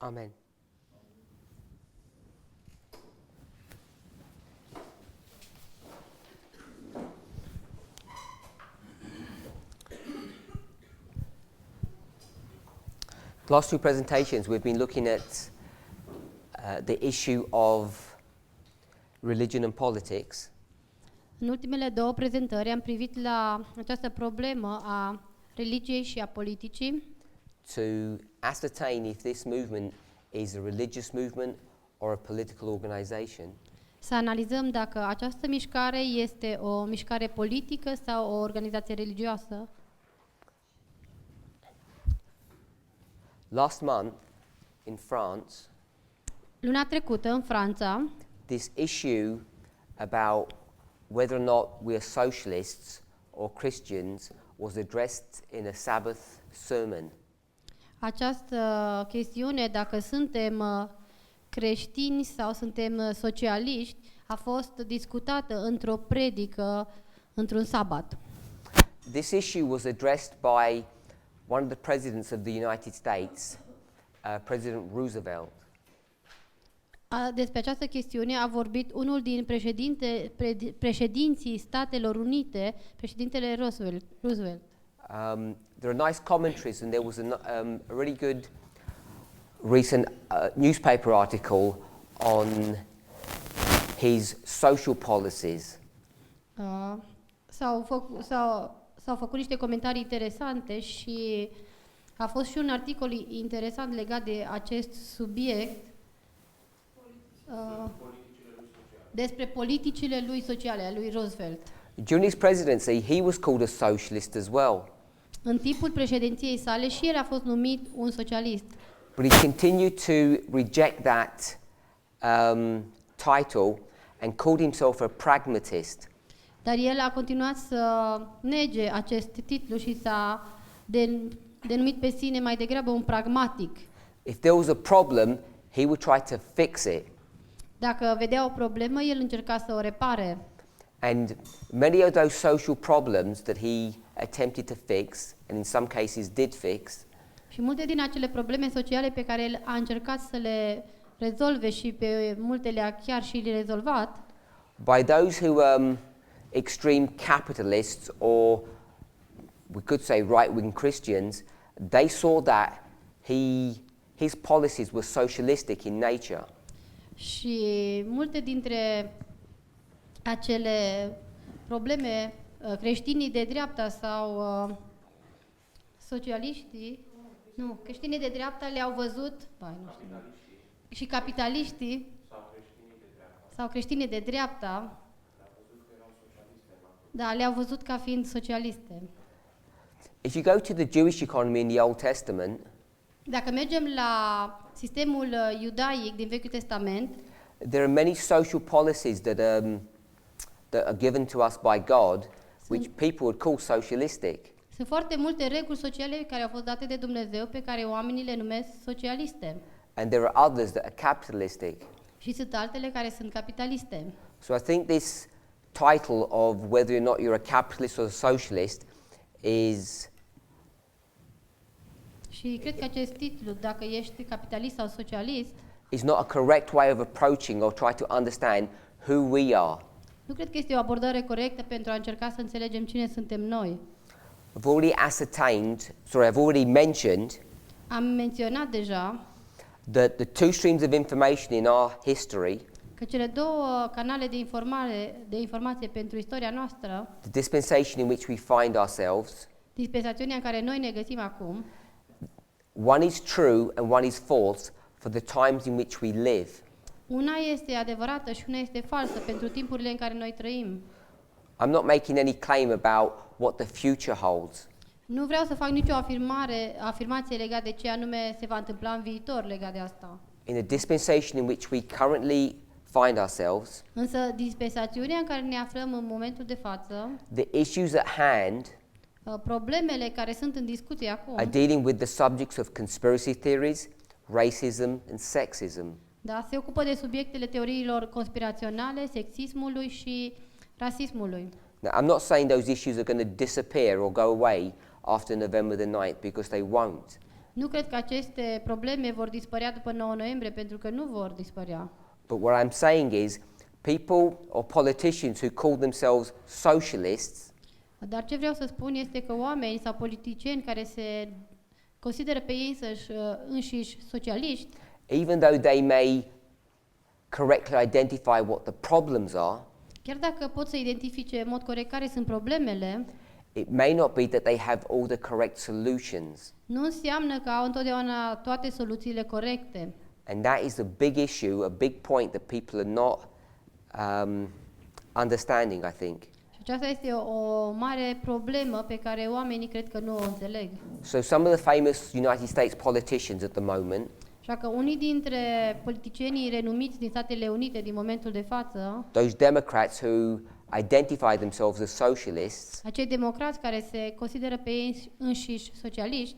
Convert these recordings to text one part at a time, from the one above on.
Amen. The last two presentations we've been looking at the issue of religion and politics. În ultimele două prezentări am privit la această problemă a religiei și a politicii To ascertain if this movement is a religious movement or a political organization. să analizăm dacă această mișcare este o mișcare politică sau o organizație religioasă. Last month in France, Luna trecută, în Franța, this issue about whether or not we are socialists or Christians was addressed in a Sabbath sermon. această chestiune, dacă suntem creștini sau suntem socialiști, a fost discutată într-o predică, într-un sabat. This issue was addressed by one of the presidents of the United States, President Roosevelt. Despre această chestiune a vorbit unul din președinții Statelor Unite, președintele Roosevelt. There are nice commentaries, and there was a really good recent newspaper article on his social policies. S-au făcut niște comentarii interesante și a fost și un articol interesant legat de acest subiect despre politicile lui sociale, a lui Roosevelt. During his presidency, he was called a socialist as well. În timpul președinției sale și el a fost numit un socialist. But he continued to reject that title and called himself a pragmatist. Dar el a continuat să nege acest titlu și s-a denumit pe sine mai degrabă un pragmatic. If there was a problem, he would try to fix it. Dacă vedea o problemă, el încerca să o repare. And many of those social problems that he attempted to fix, and in some cases did fix, Și multe din acele probleme sociale pe care el a încercat să le rezolve și pe multe le-a chiar și le rezolvat, by those who extreme capitalists, or we could say right-wing Christians, they saw that his policies were socialistic in nature. și multe dintre acele probleme creștinii de dreapta sau socialiștii, nu, creștinii de dreapta le-au văzut, nu știu, și capitaliștii sau creștinii de dreapta, da, le-au văzut ca fiind socialiste. If you go to the Jewish economy in the Old Testament, Dacă mergem la sistemul iudaic din Vechiul Testament, there are many social policies that are given to us by God, which people would call socialistic. sunt foarte multe reguli sociale care au fost date de Dumnezeu pe care oamenii le numesc socialiste. And there are others that are capitalistic. Și sunt altele care sunt capitaliste. So I think this title of whether or not you're a capitalist or a socialist is Și cred că acest titlu, dacă ești capitalist sau socialist, not a correct way of approaching or try to understand who we are. nu cred că este o abordare corectă pentru a încerca să înțelegem cine suntem noi. I've already mentioned Am menționat deja that the two streams of information in our history, că cele două canale de informație pentru istoria noastră, the dispensation in which we find ourselves, dispensațiunea în care noi ne găsim acum, one is true and one is false for the times in which we live. una este adevărată și una este falsă pentru timpurile în care noi trăim. I'm not making any claim about what the future holds. Nu vreau să fac nicio afirmație legată de ce anume se va întâmpla în viitor legat de asta. In the dispensation in which we currently find ourselves, Însă dispensațiunea în care ne aflăm în momentul de față, the issues at hand problemele care sunt în discuție acum, are dealing with the subjects of conspiracy theories, racism and sexism. da, se ocupă de subiectele teoriilor conspiraționale, sexismului și rasismului. Now, I'm not saying those issues are going to disappear or go away after November the 9th, because they won't. Nu cred că aceste probleme vor dispărea după 9 noiembrie, pentru că nu vor dispărea. But what I'm saying is, people or politicians who call themselves socialists Dar ce vreau să spun este că oameni sau politicieni care se consideră pe ei înșiși socialiști, even though they may correctly identify what the problems are, chiar dacă pot să identifice în mod corect care sunt problemele, it may not be that they have all the correct solutions. nu înseamnă că au întotdeauna toate soluțiile corecte. And that is a big issue, a big point that people are not understanding, I think. Și aceasta este o mare problemă pe care oamenii cred că nu o înțeleg. So some of the famous United States politicians at the moment, Așa că unii dintre politicienii renumiți din Statele Unite din momentul de față, those Democrats who identify themselves as socialists, acei democrați care se consideră pe ei înșiși socialiști,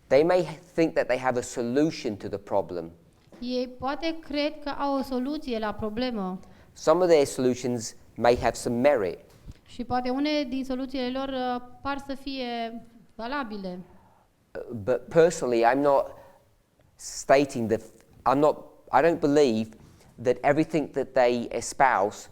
they may think that they have a solution to the problem. ei poate cred că au o soluție la problemă Some of their solutions may have some merit, și poate une din soluțiile lor par să fie valabile. but personally, I'm not stating that I don't believe that everything that they espouse,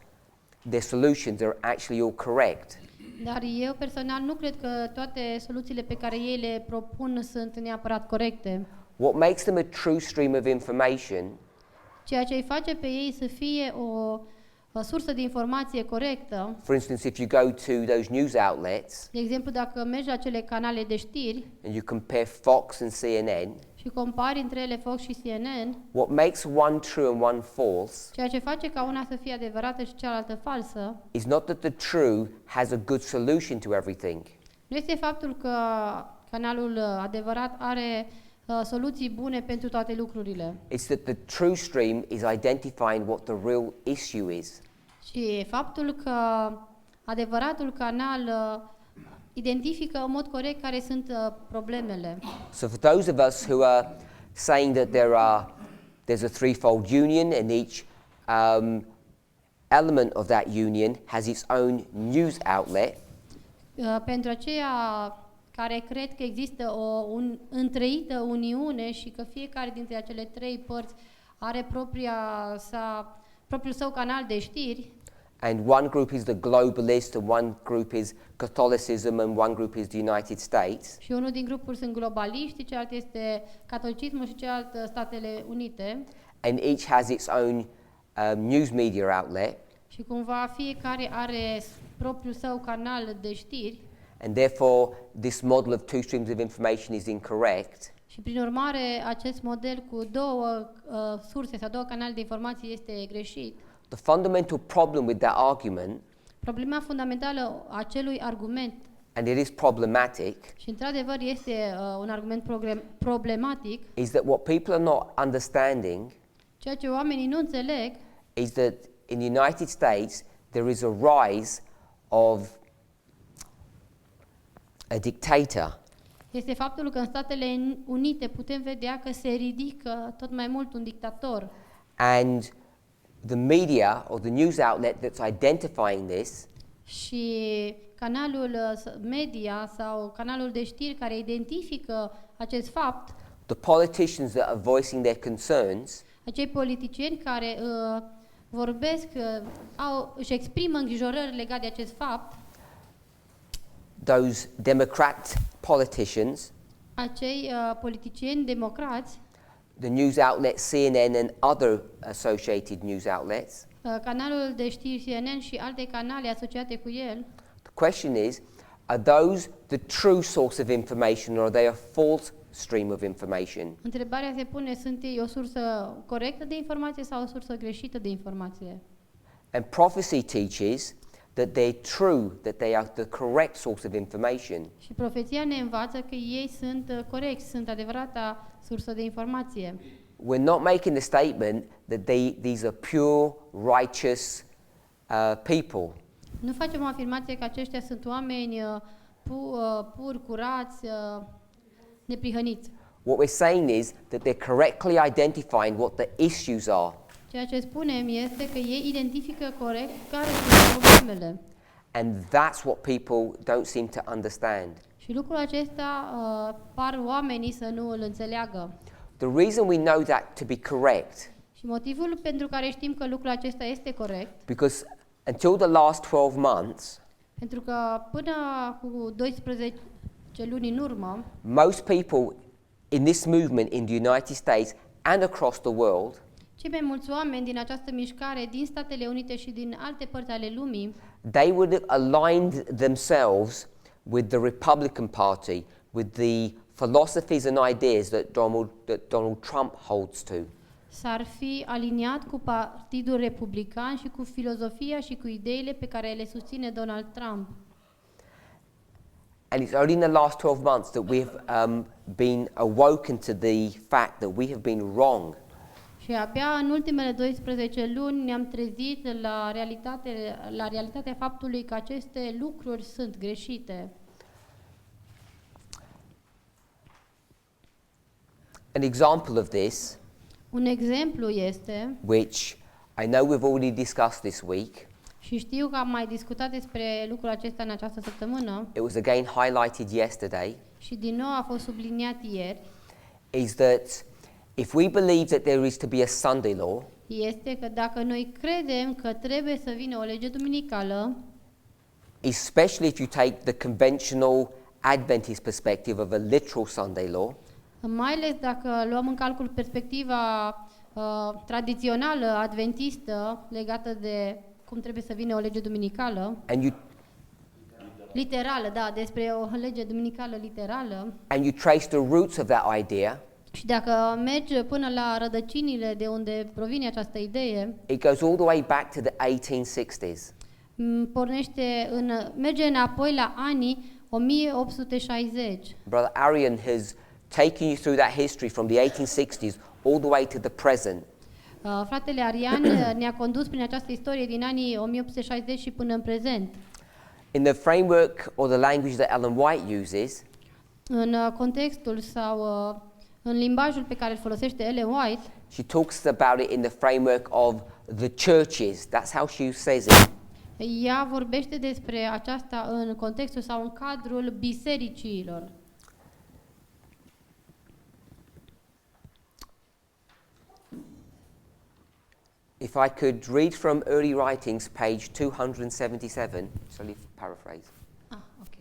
their solutions are actually all correct. Dar eu personal nu cred că toate soluțiile pe care ei le propun sunt neapărat corecte. What makes them a true stream of information Ceea ce îi face pe ei să fie o sursă de informație corectă, for instance, if you go to those news outlets de exemplu, dacă mergi la cele canale de știri and you compare Fox and CNN, și compari între ele Fox și CNN, what makes one true and one false ceea ce face ca una să fie adevărată și cealaltă falsă, is not that the true has a good solution to everything. nu este faptul că canalul adevărat are soluții bune pentru toate lucrurile, It's that the true stream is identifying what the real issue is. ci faptul că adevăratul canal identifică în mod corect care sunt problemele. So for those of us who are saying that there's a threefold union and each element of that union has its own news outlet, Pentru aceia care cred că există o întreită uniune și că fiecare dintre acele trei părți are propriul său canal de știri, and one group is the globalist and one group is Catholicism and one group is the United States, și unul din grupuri sunt globaliști, celălalt este catolicismul și celălalt Statele Unite, and each has its own news media outlet, și cumva fiecare are propriul său canal de știri, and therefore this model of two streams of information is incorrect. și prin urmare acest model cu două surse sau două canale de informație este greșit. The fundamental problem with that argument, Problema fundamentală a acelui argument, and it is problematic, și într-adevăr este un argument problematic, is that what people are not understanding ceea ce oamenii nu înțeleg is that in the United States there is a rise of a dictator. este faptul că în Statele Unite putem vedea că se ridică tot mai mult un dictator. And the media or the news outlet that's identifying this Și canalul media sau canalul de știri care identifică acest fapt, the politicians that are voicing their concerns acei politicieni care vorbesc, își exprimă îngrijorări legate de acest fapt, those Democrat politicians, acei politicieni democrați, the news outlet CNN and other associated news outlets, canalul de știri CNN și alte canale asociate cu el, the question is, are those the true source of information or are they a false stream of information? întrebarea se pune, sunt ei o sursă corectă de informație sau o sursă greșită de informație? And prophecy teaches that they're true, that they are the correct source of information. Și profeția ne învață că ei sunt corecți, sunt adevărata sursă de informație. We're not making the statement that these are pure, righteous people. Nu facem o afirmație că aceștia sunt oameni pur, curați, neprihăniți. What we're saying is that they're correctly identifying what the issues are. Ceea ce spunem este că ei identifică corect care sunt problemele. And that's what people don't seem to understand. Și lucrul acesta par oamenii să nu îl înțeleagă. The reason we know that to be correct, Și motivul pentru care știm că lucrul acesta este corect, because until the last 12 months, pentru că până cu 12 luni în urmă, most people in this movement in the United States and across the world, cei mai mulți oameni din această mișcare, din Statele Unite și din alte părți ale lumii, they would have aligned themselves with the Republican Party, with the philosophies and ideas that Donald Trump holds to. s-ar fi aliniat cu Partidul Republican și cu filozofia și cu ideile pe care le susține Donald Trump. And it's only in the last 12 months that we have been awoken to the fact that we have been wrong. Și abia în ultimele 12 luni ne-am trezit la realitatea faptului că aceste lucruri sunt greșite. An example of this, Un exemplu este, which I know we've already discussed this week, și știu că am mai discutat despre lucrul acesta în această săptămână, it was again highlighted yesterday, și din nou a fost subliniat ieri, is that if we believe that there is to be a Sunday law, este că dacă noi credem că trebuie să vină o lege duminicală, especially if you take the conventional Adventist perspective of a literal Sunday law, mai ales dacă luăm în calcul perspectiva tradițională adventistă legată de cum trebuie să vină o lege duminicală, literală, da, despre o lege duminicală literală, and you trace the roots of that idea, și dacă mergi până la rădăcinile de unde provine această idee, it goes all the way back to the 1860s. merge înapoi la anii 1860. Brother Arian has taken you through that history from the 1860s all the way to the present. Fratele Arian ne-a condus prin această istorie din anii 1860 și până în prezent. In the framework or the language that Ellen White uses, În contextul sau în limbajul pe care îl folosește Ellen White, she talks about it in the framework of the churches. That's how she says it. ea vorbește despre aceasta în contextul sau în cadrul bisericilor. If I could read from Early Writings, page 277, shall I paraphrase? Ok.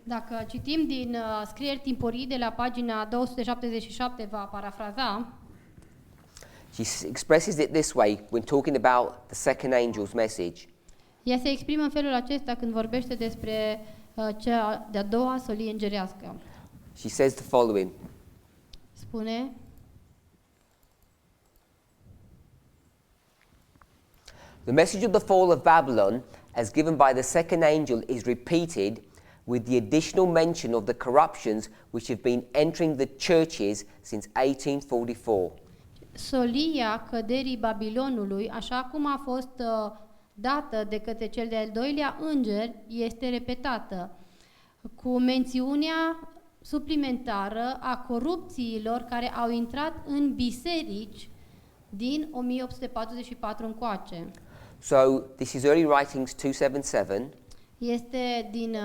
Dacă citim din scrieri timpurii de la pagina 277, va parafraza, She expresses it this way when talking about the second angel's message. ea se exprimă în felul acesta când vorbește despre cea de-a doua solie îngerească. She says the following: Spune: The message of the fall of Babylon, as given by the second angel, is repeated with the additional mention of the corruptions which have been entering the churches since 1844. Solia căderii Babilonului, așa cum a fost dată de către cel de-al doilea înger, este repetată, cu mențiunea suplimentară a corupțiilor care au intrat în biserici din 1844 încoace. So this is Early Writings 277, Este din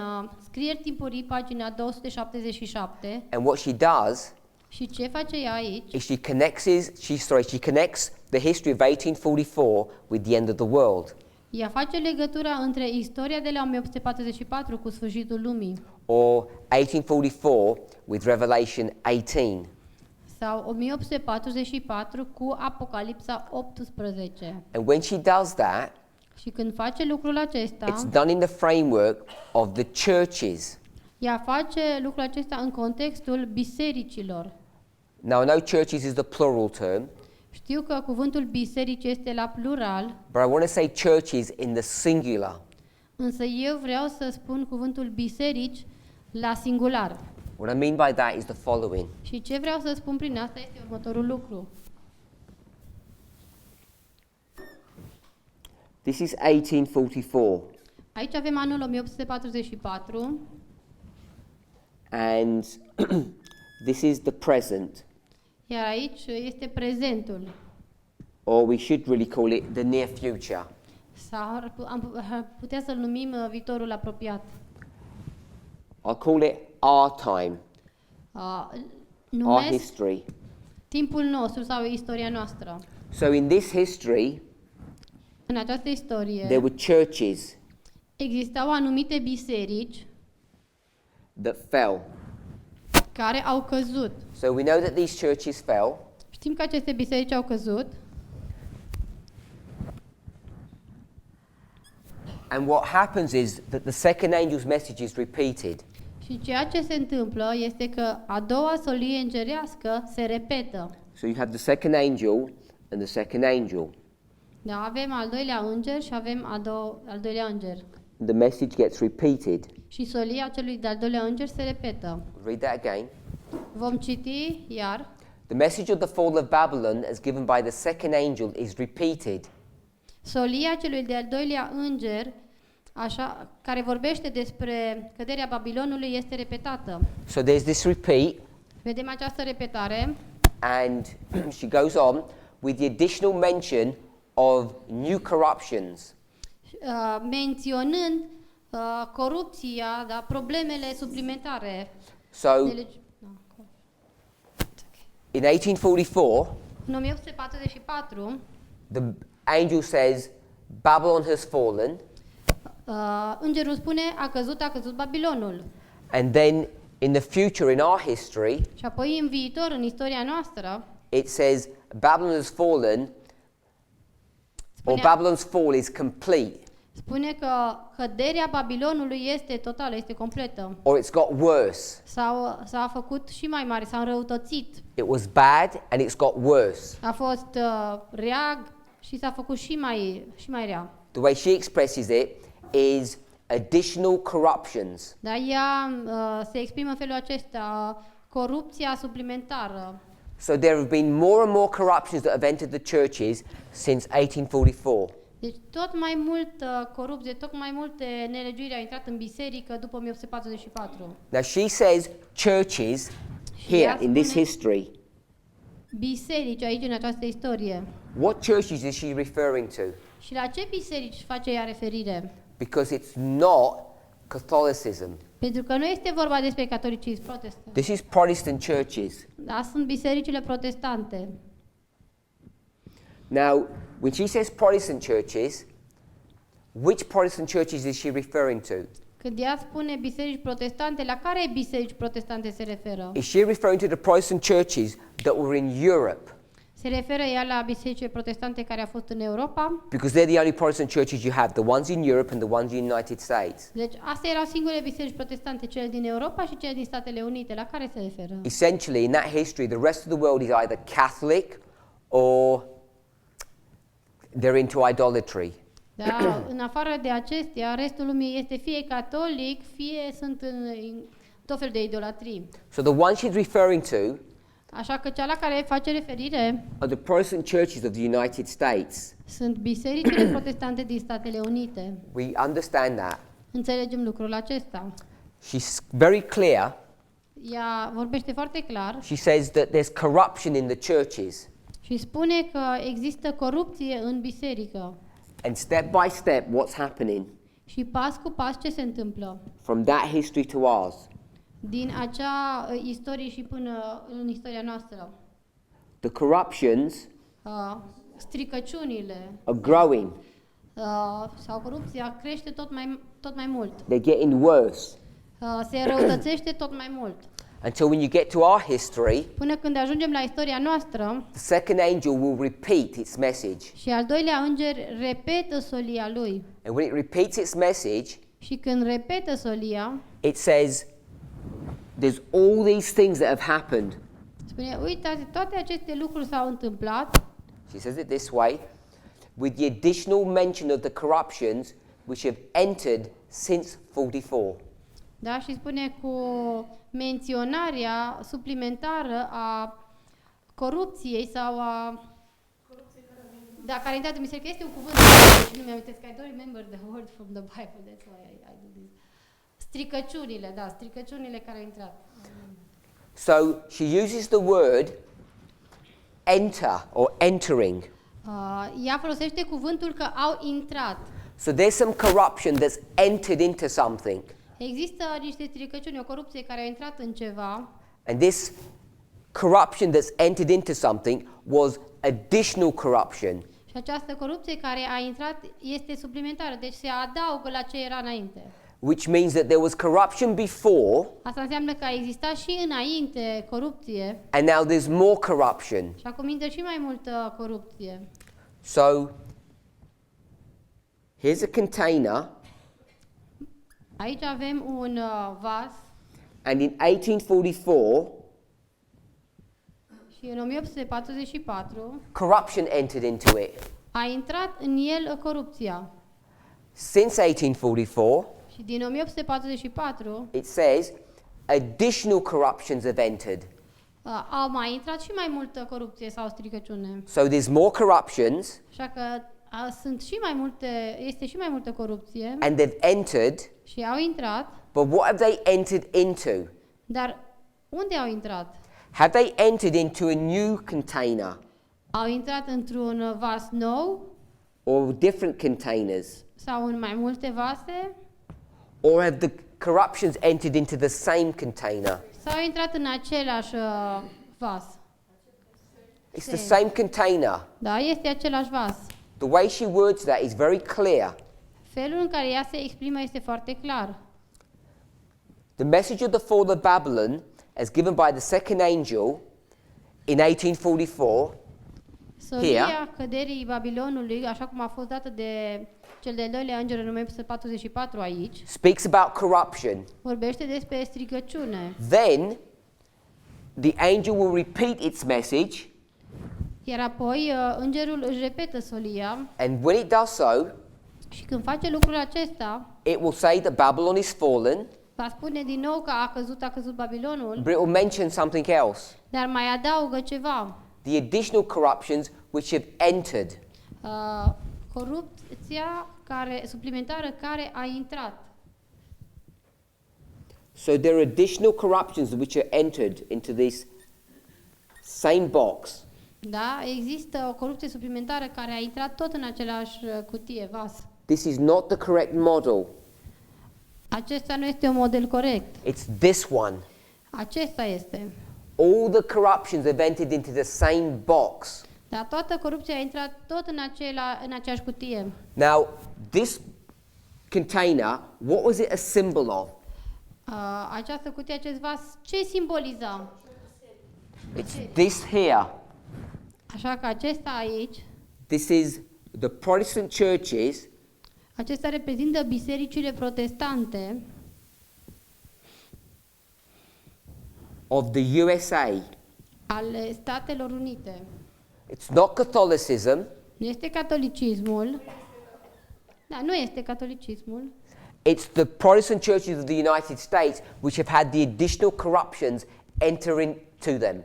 scrieri timpurii, pagina 277, and what she does și ce face ea aici? is she connects the history of 1844 with the end of the world, Ea face legătura între istoria de la 1844 cu sfârșitul lumii, or 1844 with Revelation 18. sau 1844 cu Apocalipsa 18. And when she does that, Și când face lucrul acesta, it's done in the framework of the churches. ea face lucrul acesta în contextul bisericilor. Now I know churches is the plural term, Știu că cuvântul biserici este la plural, but I want to say churches in the singular. însă eu vreau să spun cuvântul biserici la singular. What I mean by that is the following. Și ce vreau să spun prin asta este următorul lucru. This is 1844, Aici avem anul 1844 and this is the present, iar aici este prezentul, or we should really call it the near future. Sau am putea să-l numim viitorul apropiat. I'll call it our time, our Numesc history. timpul nostru sau istoria noastră. So in this history, În această istorie there were churches existau anumite biserici that fell. care au căzut. So we know that these churches fell. Știm că aceste biserici au căzut. And what happens is that the second angel's message is repeated. Și ceea ce se întâmplă este că a doua solie îngerească se repetă. So you have the second angel and the second angel. Da, avem al doilea înger și avem al doilea înger. The message gets repeated. Și solia celui de-al doilea înger se repetă. Read that again. Vom citi iar. The message of the fall of Babylon as given by the second angel is repeated. Solia celui de-al doilea înger, așa, care vorbește despre căderea Babilonului, este repetată. So there's this repeat, Vedem această repetare and she goes on with the additional mention of new corruptions. Menționând corupția, da, problemele suplimentare. So in 1844, În 1844, the angel says, Babylon has fallen, îngerul spune, a căzut Babilonul. and then in the future, in our history, Și apoi în viitor, în istoria noastră, it says Babylon has fallen, or Babylon's fall is complete, spune că căderea Babilonului este totală, este completă. or it's got worse. S-a făcut și mai mare, s-a înrăutățit. It was bad and it's got worse. A fost rea și s-a făcut și mai rea. The way she expresses it is additional corruptions. Dar ea se exprimă în felul acesta, corupția suplimentară. So there have been more and more corruptions that have entered the churches since 1844. Deci tot mai mult corupție, tot mai multe nelegiuiri au intrat în biserică după 1844. Now she says churches here in this history. Biserici aici în această istorie. What churches is she referring to? Și la ce biserici face ea referire? Because it's not Catholicism. Pentru că nu este vorba despre catolicism protestant. This is Protestant churches. Da, sunt bisericile protestante. Now, when she says Protestant churches, which Protestant churches is she referring to? Când ea spune biserici protestante, la care biserici protestante se referă? Is she referring to the Protestant churches that were in Europe? Se referă ea la bisericile protestante care au fost în Europa? Because they're the only Protestant churches you have, the ones in Europe and the ones in the United States. Deci astea erau singurele biserici protestante, cele din Europa și cele din Statele Unite. La care se referă? Essentially, in that history, the rest of the world is either Catholic or they're into idolatry. Da, în afară de acestea, restul lumii este fie catolic, fie sunt în tot fel de idolatrii. So the one she's referring to Așa că cea la care face referire are the Protestant churches of the United States. sunt bisericile protestante din Statele Unite. We understand that. Înțelegem lucrul acesta. She's very clear. Ea vorbește foarte clar She says that there's corruption in the churches. și spune că există corupție în biserică. And step by step, what's happening Și pas cu pas ce se întâmplă? from that history to ours? Din acea istorie și până în istoria noastră. The corruptions Stricăciunile are growing. sau corupția crește tot mai mult. They're getting worse. Se răutățește tot mai mult. Until when you get to our history, Până când ajungem la istoria noastră the second angel will repeat its message. și al doilea înger repetă solia lui. And when it repeats its message, Și când repetă solia, it says, there's all these things that have happened. spune, uitați, toate aceste lucruri s-au întâmplat. She says it this way, with the additional mention of the corruptions which have entered since 44. Da, și spune cu menționarea suplimentară a corupției sau a care a intrat în biserică. Este un cuvânt și nu mi-am amintesc. I don't remember the word from the Bible, that's why I do this. Stricăciunile, da, stricăciunile care au intrat. So she uses the word enter or entering. Ea folosește cuvântul că au intrat. So there's some corruption that's entered into something. Există niște stricăciuni, o corupție care a intrat în ceva And this corruption that's entered into something was additional corruption. și această corupție care a intrat este suplimentară, deci se adaugă la ce era înainte. Which means that there was corruption before, Asta înseamnă că a existat și înainte corupție and now there's more corruption. și acum intră și mai multă corupție. So, here's a container, Aici avem un vas and in 1844, și în 1844 corruption entered into it. a intrat în el corupția. Since 1844, Și din 1844 it says additional corruptions have entered. au mai intrat și mai multă corupție sau stricăciune. So there's more corruptions, Așa că sunt și mai multe, este și mai multă corupție and they've entered, și au intrat, but what have they entered into? dar unde au intrat? Have they entered into a new container Au intrat într-un vas nou or different containers? sau în mai multe vase Or have the corruptions entered into the same container? sau au intrat în același vas? It's the same container. Da, este același vas. The way she words that is very clear. Felul în care ea se exprimă este foarte clar. The message of the fall of Babylon, as given by the second angel in 1844, Solia căderii Babilonului, așa cum a fost dată de cel de-al doilea înger în 1944 aici, speaks about corruption. vorbește despre stricăciune. Then the angel will repeat its message, Iar apoi îngerul își repetă solia and when it does so, și când face lucrul acesta, it will say that Babylon is fallen, va spune din nou că a căzut Babilonul, but it will mention something else. dar mai adaugă ceva. The additional corruptions which have entered. Corupția suplimentară care a intrat. So there are additional corruptions which are entered into this same box. Da, există o corupție suplimentară care a intrat tot în același cutie, vas. This is not the correct model. Acesta nu este un model corect. It's this one. Acesta este. All the corruptions have entered into the same box. Dar toată corupția a intrat tot în aceeași cutie. Now, this container, what was it a symbol of? Această cutie, acest vas, ce simboliza? It's this here. Așa că acesta aici, This is the Protestant churches acesta reprezintă bisericile protestante of the USA. ale Statelor Unite. It's not Catholicism. Nu este catolicismul. Da, nu este catolicismul. It's the Protestant churches of the United States which have had the additional corruptions enter into them.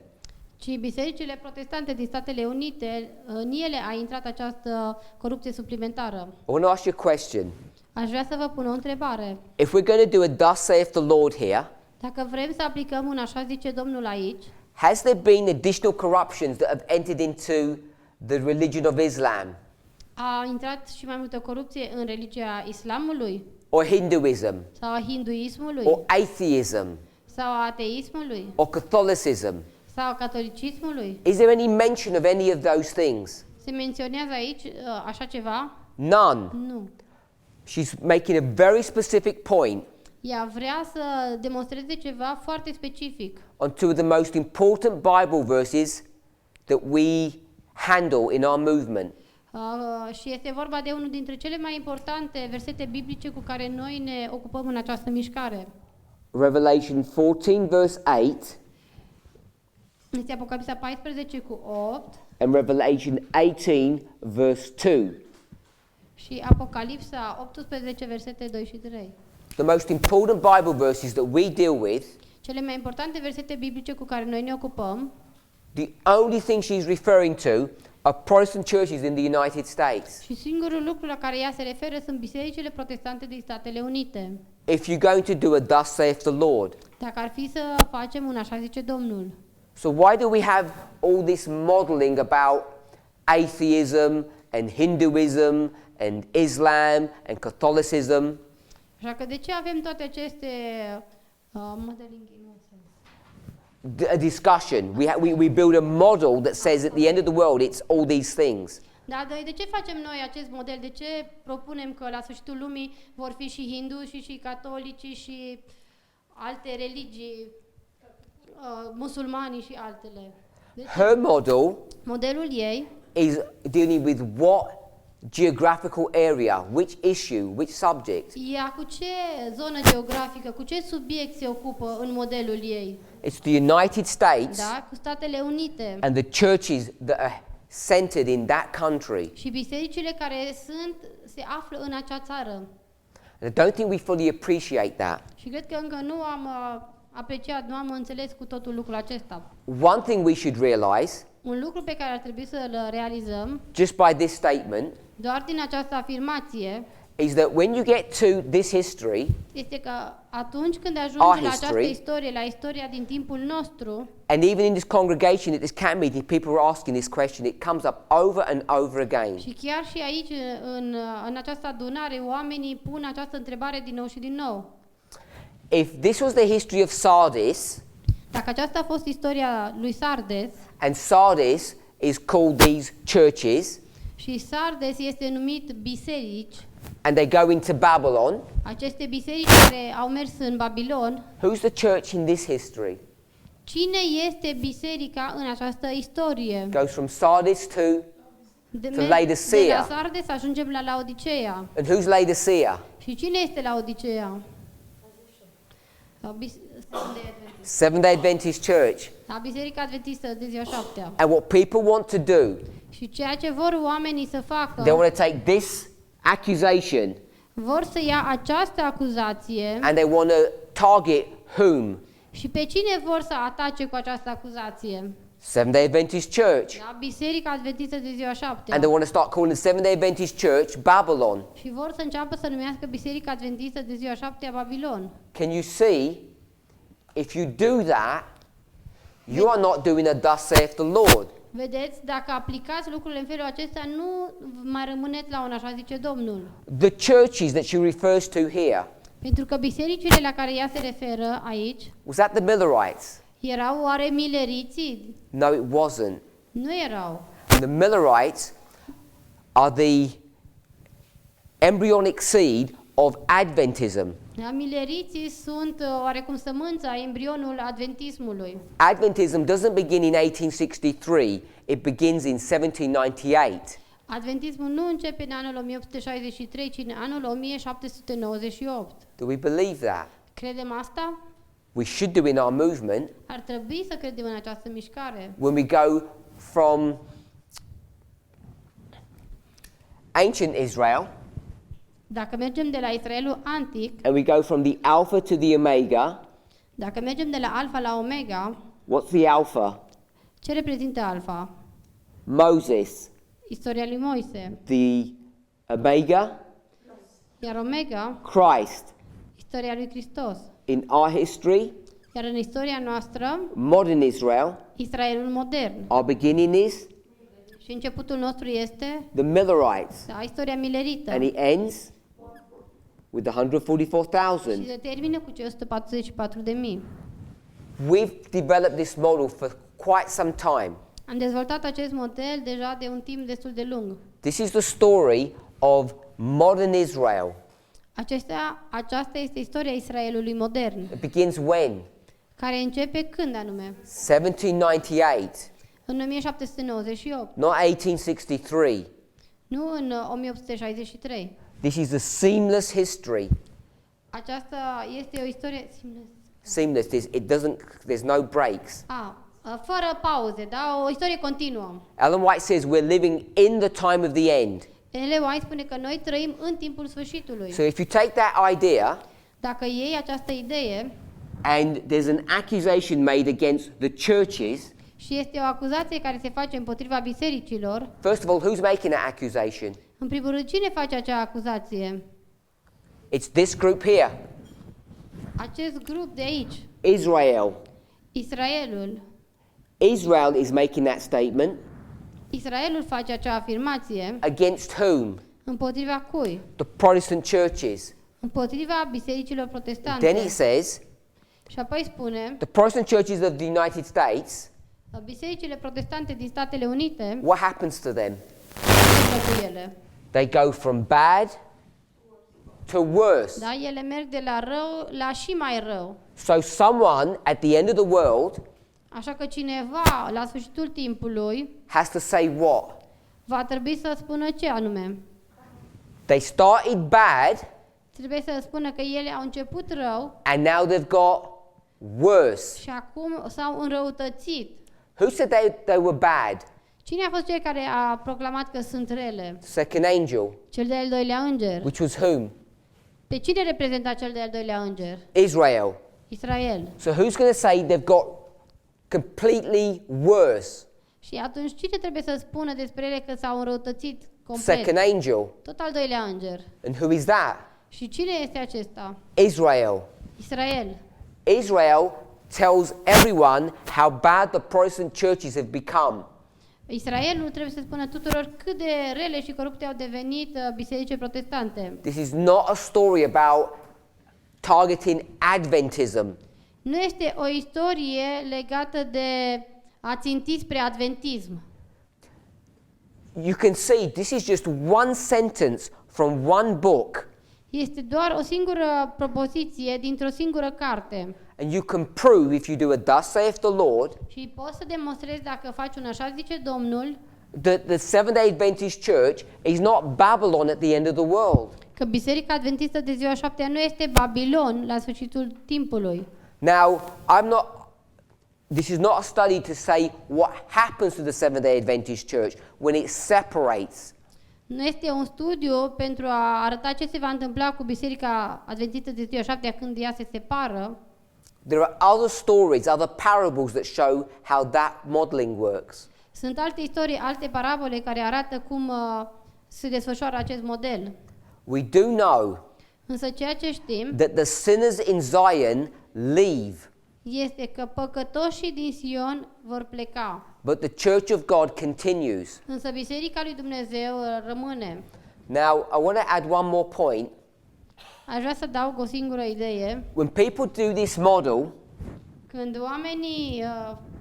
Ci bisericile protestante din Statele Unite, în ele a intrat această corupție suplimentară. I want to ask you a question. Aș vrea să vă pun o întrebare. If we're going to do a thus saith the Lord here, Dacă vrem să aplicăm un așa zice Domnul aici, has there been additional corruptions that have entered into the religion of Islam a intrat și mai multă corupție în religia islamului or Hinduism sau a hinduismului or atheism sau a ateismului or Catholicism? sau a catolicismului? Is there any mention of any of those things? Se menționează aici așa ceva? None. Nu. She's making a very specific point Ea vrea să demonstreze ceva foarte specific. on two of the most important Bible verses that we handle in our movement. Și este vorba de unul dintre cele mai importante versete biblice cu care noi ne ocupăm în această mișcare. Revelation 14 verse 8 Este Apocalipsa 14 cu 8 and Revelation 18 verse 2. și Apocalipsa 18 versete 2 și 3. The most important Bible verses that we deal with, Cele mai importante versete biblice cu care noi ne ocupăm, the only thing she's referring to are Protestant churches in the United States. și singurul lucru la care ea se referă sunt bisericile protestante din Statele Unite. If you're going to do a thus saith the Lord. Dacă ar fi să facem un așa zice Domnul. So why do we have all this modeling about atheism and Hinduism and Islam and Catholicism. Așa că de ce avem toate aceste modeling in what sense? A discussion. We build a model that says at the end of the world it's all these things. Da, de ce facem noi acest model? De ce propunem că la sfârșitul lumii vor fi și hinduși și catolici și alte religii, musulmani și altele? Her model Modelul ei is dealing with what geographical area, which issue, which subject. ea cu ce zonă geografică, cu ce subiect se ocupă în modelul ei? It's the United States Da, cu Statele Unite. and the churches that are centered in that country. Și bisericile care se află în acea țară. And I don't think we fully appreciate that. Și cred că încă nu am apreciat, nu am înțeles cu totul lucrul acesta. One thing we should realize, Un lucru pe care ar trebui să-l realizăm, just by this statement, doar din această afirmație, is that when you get to this history, este că atunci când Our ajungi la această history, istorie, la istoria din timpul nostru, and even in this congregation, at this camp meeting, people are asking this question. It comes up over and over again. și chiar și aici, în această adunare, oamenii pun această întrebare din nou și din nou. If this was the history of Sardis, Dacă aceasta a fost istoria lui Sardes, and Sardis is called these churches, și Sardes este numit biserici, and they go into Babylon, aceste biserici care au mers în Babilon, who's the church in this history? cine este biserica în această istorie? Goes from Sardis to De Laodicea. la Sardes ajungem la Laodicea. And who's Laodicea? Și cine este Laodicea? Seventh-day Adventist Church. Da, Biserica Adventistă de ziua 7-a. And what people want to do, Și ceea ce vor oamenii să facă, they want to take this accusation vor să ia această acuzație and they want to target whom? și pe cine vor să atace cu această acuzație? Seventh-day Adventist Church. Da, Biserica Adventistă de ziua 7-a. And they want to start calling the Seventh-day Adventist Church Babylon. Și vor să înceapă să numească Biserica Adventistă de ziua 7-a Babilon. Can you see, if you do that, you are not doing a thus saith the Lord. Vedeți, dacă aplicați lucrurile în felul acesta, nu mai rămâneți la un așa zice Domnul. The churches that she refers to here, Pentru că bisericile la care ea se referă aici, was that the Millerites? erau oare mileriții? No, it wasn't. Nu erau. The Millerites are the embryonic seed of Adventism. Da, mileriții sunt oarecum sămânța, embrionul adventismului. Adventism doesn't begin in 1863, it begins in 1798. Adventismul nu începe în anul 1863, ci în anul 1798. Do we believe that? Credem asta? We should do in our movement. Ar trebui să credem în această mișcare. When we go from ancient Israel, Dacă mergem de la Israelul antic, and we go from the Alpha to the Omega, dacă mergem de la Alfa la Omega, what's the Alpha? ce reprezintă Alfa? Moses. Istoria lui Moise. The Omega, Iar Omega, Christ. istoria lui Hristos. In our history, Iar în istoria noastră, modern Israel, Israelul modern. our beginning is Și începutul nostru este the Millerites, da, istoria milerită. and it ends with the 144,000. Și se termină cu cei 144.000. We've developed this model for quite some time. Am dezvoltat acest model deja de un timp destul de lung. This is the story of modern Israel. Aceasta este istoria Israelului modern, It begins when? care începe când anume? 1798, În 1798, not 1863. nu în 1863. This is a seamless history. Aceasta este o istorie Seamless. There's no breaks. fără pauze, da? O istorie continuă. Ellen White says we're living in the time of the end. Ellen White spune că noi trăim în timpul sfârșitului. So if you take that idea Dacă iei această idee and there's an accusation made against the churches, și este o acuzație care se face împotriva bisericilor, first of all, who's making that accusation? în primul rând, cine face acea acuzație? It's this group here, Acest grup de aici, Israel. Israelul. Israel is making that statement. Israelul face acea afirmație Against whom? împotriva cui? The Protestant churches. Împotriva bisericilor Then protestante. it says, Și apoi spune, the Protestant churches of the United States, bisericile protestante din Statele Unite, what happens to them? ce cu ele? They go from bad to worse. Da, ele merg de la rău la și mai rău. So someone at the end of the world Așa că cineva, la sfârșitul timpului, has to say what? va trebui să spună ce anume. They started bad Trebuie să spună că ele au început rău and now they've got worse. și acum s-au înrăutățit. Who said they were bad? Cine a fost cel care a proclamat că sunt rele? Second angel, Cel de-al doilea înger. which was whom? Pe cine reprezenta cel de-al doilea înger? Israel. Israel. So who's going to say they've got completely worse? Și atunci cine trebuie să spună despre ele că s-au înrăutățit complet? Second angel. Tot al doilea înger. And who is that? Și cine este acesta? Israel. Israel. Israel tells everyone how bad the Protestant churches have become. Israelul trebuie să spună tuturor cât de rele și corupte au devenit bisericile protestante. This is not a story about targeting Adventism. Nu este o istorie legată de a ținti spre adventism. You can see this is just one sentence from one book, Este doar o singură propoziție dintr-o singură carte. and you can prove if you do a thus saith the Lord Și poți să demonstrezi dacă faci un așa zice Domnul, that the Seventh-day Adventist Church is not Babylon at the end of the world. că Biserica Adventistă de ziua 7 nu este Babilon la sfârșitul timpului. Now, this is not a study to say what happens to the Seventh-day Adventist Church when it separates. Nu este un studiu pentru a arăta ce se va întâmpla cu Biserica Adventistă de ziua 7 când ea se separă. There are other stories, other parables that show how that modeling works. Sunt alte istorii, alte parabole care arată cum se desfășoară acest model. We do know Însă ceea ce știm that the sinners in Zion leave, este că păcătoșii din Sion vor pleca. but the Church of God continues. Însă Biserica lui Dumnezeu rămâne. Now, I want to add one more point. Aș vrea să adaug o singură idee. When people do this model, Când oamenii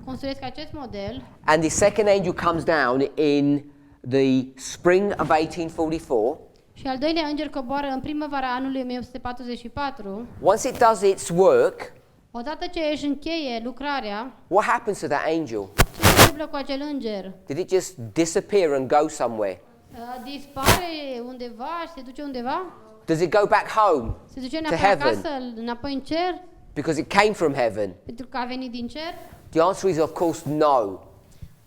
construiesc acest model and the second angel comes down in the spring of 1844, și al doilea înger coboară în primăvara anului 1844, once it does its work, odată ce își încheie lucrarea, what happens to that angel? ce se întâmplă cu acel înger? Did it just disappear and go somewhere? Dispare undeva și se duce undeva? Does it go back home? Se duce To înapoi heaven. acasă, înapoi în cer? Because it came from heaven? Pentru că a venit din cer? The answer is, of course, no.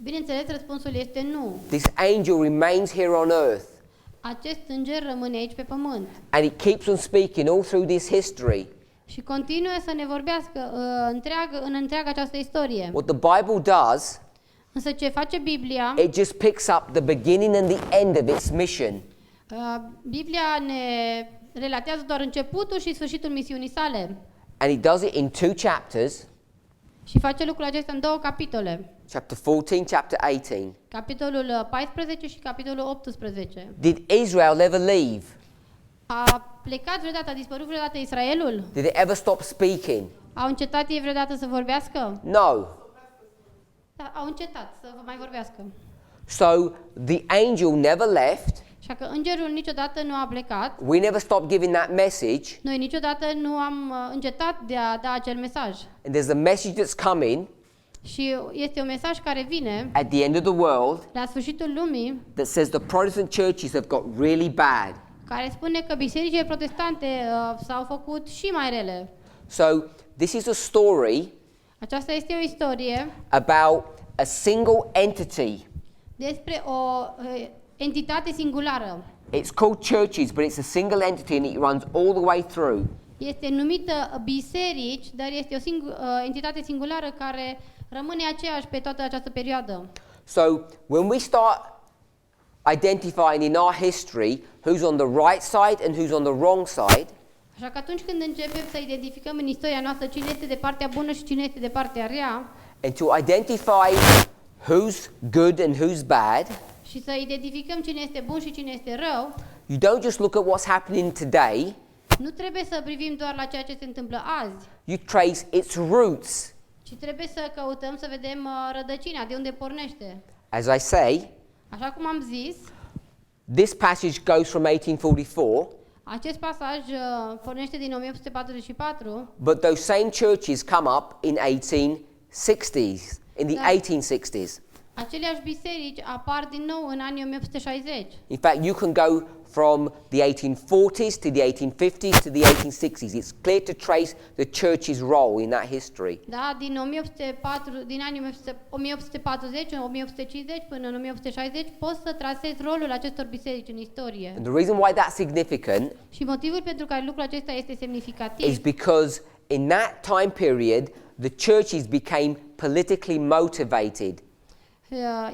Bineînțeles, răspunsul este nu. This angel remains here on earth, Acest înger rămâne aici pe pământ and it keeps on speaking all through this history. și continuă să ne vorbească în întreaga această istorie. What the Bible does, Însă ce face Biblia? it just picks up the beginning and the end of its mission. Biblia ne relatează doar începutul și sfârșitul misiunii sale And it does it in two chapters, și face lucrul acesta în două capitole. chapter 14, chapter 18. Capitolul 14 și capitolul 18. Did Israel ever leave? A plecat vreodată, a dispărut vreodată Israelul? Did it ever stop speaking? Au încetat ei vreodată să vorbească? No. Da, au încetat să mai vorbească. So the angel never left. Așa că îngerul niciodată nu a plecat. We never stopped giving that message. Noi niciodată nu am încetat de a da acel mesaj. And there's a message that's coming Și este un mesaj care vine at the end of the world la sfârșitul lumii, that says the Protestant churches have got really bad. care spune că bisericile protestante s-au făcut și mai rele. So this is a story Aceasta este o istorie about a single entity. despre o entitate singulară. It's called churches, but it's a single entity and it runs all the way through. Este numită biserici, dar este o entitate singulară care rămâne aceeași pe toată această perioadă. So when we start identifying in our history who's on the right side and who's on the wrong side, Așa că atunci când începem să identificăm în istoria noastră cine este de partea bună și cine este de partea rea, and to identify who's good and who's bad, și să identificăm cine este bun și cine este rău, you don't just look at what's happening today, nu trebuie să privim doar la ceea ce se întâmplă azi, you trace its roots. ci trebuie să căutăm să vedem rădăcina, de unde pornește. As I say, Așa cum am zis, this passage goes from 1844, acest pasaj pornește din 1844, but those same churches come up in 1860s, in the Da. 1860s. aceleași biserici apar din nou în anii 1860. In fact, you can go from the 1840s to the 1850s to the 1860s. It's clear to trace the church's role in that history. Da, din 1804, din anii 1840, 1850 până în 1860 poți să trasezi rolul acestor biserici în istorie. And the reason why that's significant Și motivul pentru care lucrul acesta este is semnificativ because in that time period, the churches became politically motivated.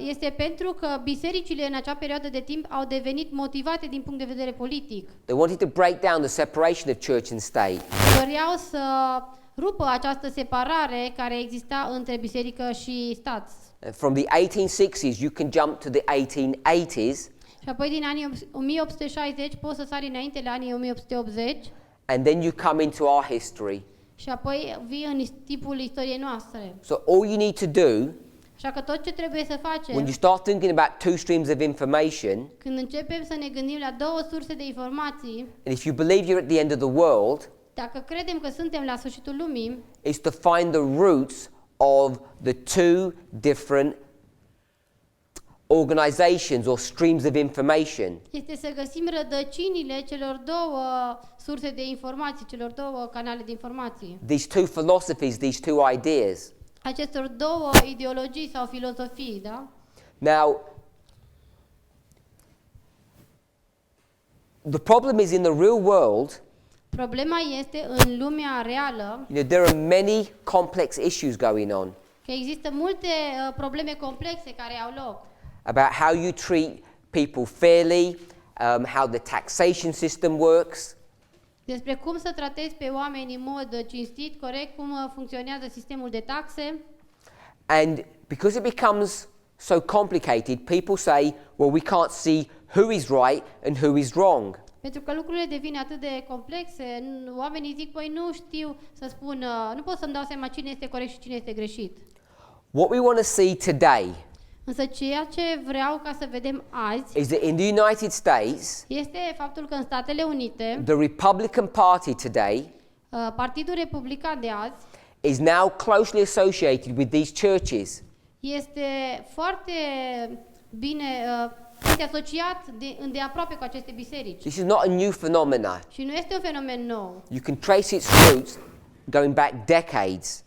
este pentru că bisericile în acea perioadă de timp au devenit motivate din punct de vedere politic. They wanted to break down the separation of church and state. Doreau să rupă această separare care exista între biserică și stat. And from the 1860s, you can jump to the 1880s, Și apoi din anii 1860 poți să sari înainte la anii 1880 and then you come into our history. și apoi vii în tipul istoriei noastre. So all you need to do Așa că tot ce trebuie să when facem you start thinking about two streams of information, când începem să ne gândim la două surse de informații, and if you believe you're at the end of the world, dacă credem că suntem la sfârșitul lumii, is to find the roots of the two different organizations or streams of information. este să găsim rădăcinile celor două surse de informații, celor două canale de informații, These two philosophies, these two ideas. acestor două ideologii sau filozofii, da? Now, the problem is in the real world, Problema este în lumea reală there are many complex issues going on că există multe probleme complexe care au loc. about how you treat people fairly, how the taxation system works, Despre cum să tratezi pe oameni în mod cinstit, corect, cum funcționează sistemul de taxe. and because it becomes so complicated, people say, well, we can't see who is right and who is wrong. Pentru că lucrurile devin atât de complexe, oamenii zic, păi nu știu să spun, nu pot să-mi dau seama cine este corect și cine este greșit. What we want to see today Însă ceea ce vreau ca să vedem azi is that in the United States, este faptul că în Statele Unite, the Republican Party today Partidul Republican de azi is now closely associated with these churches. este foarte bine este asociat de aproape cu aceste biserici. This is not a new phenomenon. Și nu este un fenomen nou. You can trace its roots going back decades.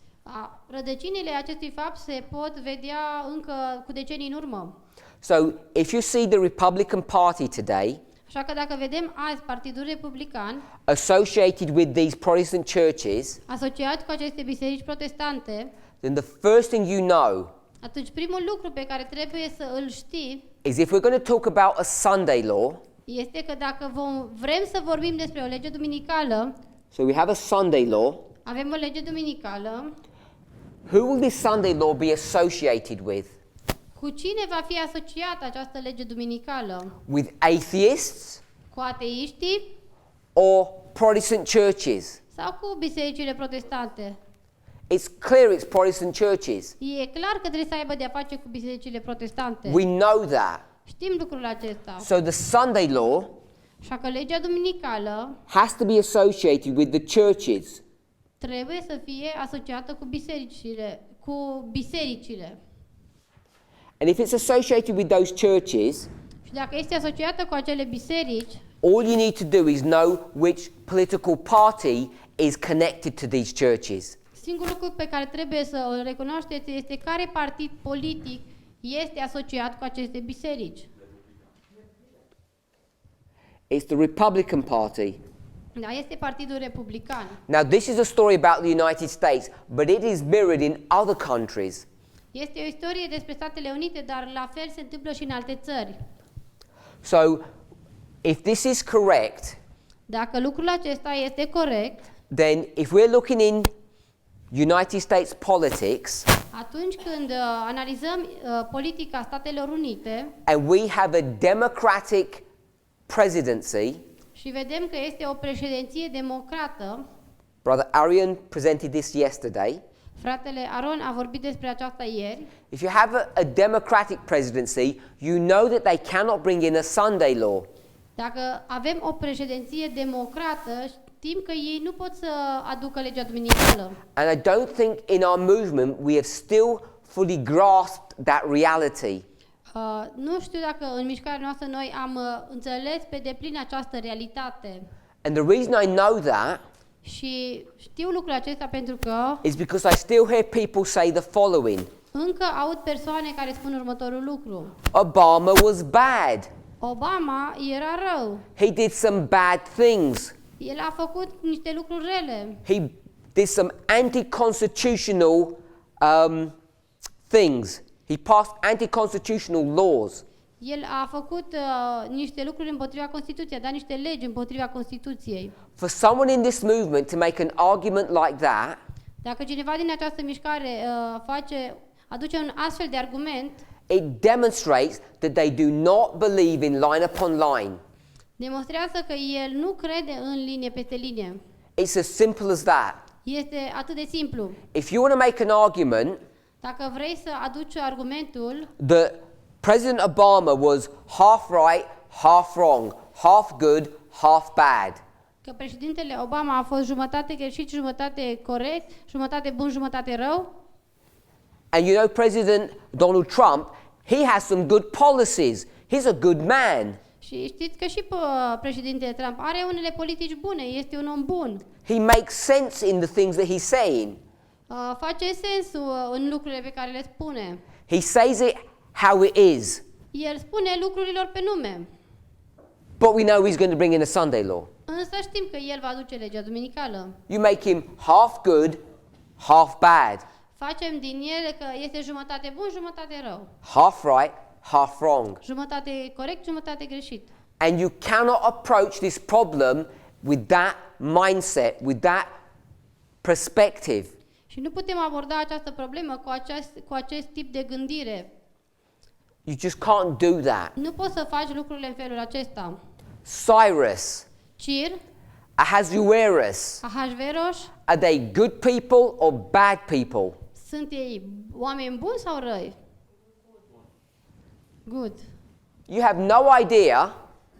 Rădăcinile acestui fapt se pot vedea încă cu decenii în urmă. So if you see the Republican Party today Așa că dacă vedem azi Partidul Republican associated with these Protestant churches, asociat cu aceste biserici protestante, then the first thing you know atunci primul lucru pe care trebuie să îl știi is if we're going to talk about a Sunday law, este că dacă vrem să vorbim despre o lege duminicală, so we have a Sunday law, avem o lege duminicală, who will this Sunday law be associated with? cu cine va fi asociată această lege duminicală? With atheists Cu ateiștii or Protestant churches? sau cu bisericile protestante? It's clear it's Protestant churches. E clar că trebuie să aibă de-a face cu bisericile protestante. We know that. Știm lucrul acesta. So the Sunday law Așa că legea duminicală has to be associated with the churches. trebuie să fie asociată cu bisericile. And if it's associated with those churches, Și dacă este asociată cu acele biserici, all you need to do is know which political party is connected to these churches. singurul lucru pe care trebuie să îl recunoașteți este care partid politic este asociat cu aceste biserici. It's the Republican Party. Da, este Partidul Republican. Now, this is a story about the United States, but it is mirrored in other countries. Este o istorie despre Statele Unite, dar la fel se întâmplă și în alte țări. So, if this is correct, Dacă lucrul acesta este corect, then if we're looking in United States politics atunci când analizăm politica Statelor Unite and we have a democratic presidency, și vedem că este o președinție democrată, Brother Arian presented this yesterday. fratele Aron a vorbit despre aceasta ieri, If you have a democratic presidency, you know that they cannot bring in a Sunday law. dacă avem o președinție democrată, știm că ei nu pot să aducă legea duminicală. And I don't think in our movement we have still fully grasped that reality. Nu știu dacă în mișcarea noastră noi am înțeles pe deplin această realitate. And the reason I know that Și știu lucrul acesta pentru că is because I still hear people say the following. încă aud persoane care spun următorul lucru. Obama was bad. Obama era rău. He did some bad things. El a făcut niște lucruri rele. He did some anti-constitutional things. He passed anti-constitutional laws. El a făcut niște lucruri împotriva Constituției, a dat niște legi împotriva Constituției. For someone in this movement to make an argument like that, Dacă cineva din această mișcare aduce un astfel de argument, it demonstrates that they do not believe in line upon line. demonstrează că el nu crede în linie peste linie. It's as simple as that. Este atât de simplu. If you want to make an argument Dacă vrei să aduci argumentul that President Obama was half right, half wrong, half good, half bad, că președintele Obama a fost jumătate greșit, jumătate corect, jumătate bun, jumătate rău, and you know President Donald Trump, he has some good policies. He's a good man. și știți că și președintele Trump are unele politici bune, este un om bun. He makes sense in the things that he's saying. Face sens în lucrurile pe care le spune. He says it how it is. El spune lucrurilor pe nume. But we know he's going to bring in a Sunday law. Însă știm că el va aduce legea duminicală. You make him half good, half bad, Facem din el că este jumătate bun, jumătate rău. half right, half wrong. Jumătate corect, jumătate greșit. And you cannot approach this problem with that mindset, with that perspective. Și nu putem aborda această problemă cu acest tip de gândire. You just can't do that. Nu poți să faci lucrurile în felul acesta. Cyrus, Cir, Ahasuerus, Ahasveros, are they good people or bad people? sunt ei oameni buni sau răi? Good. You have no idea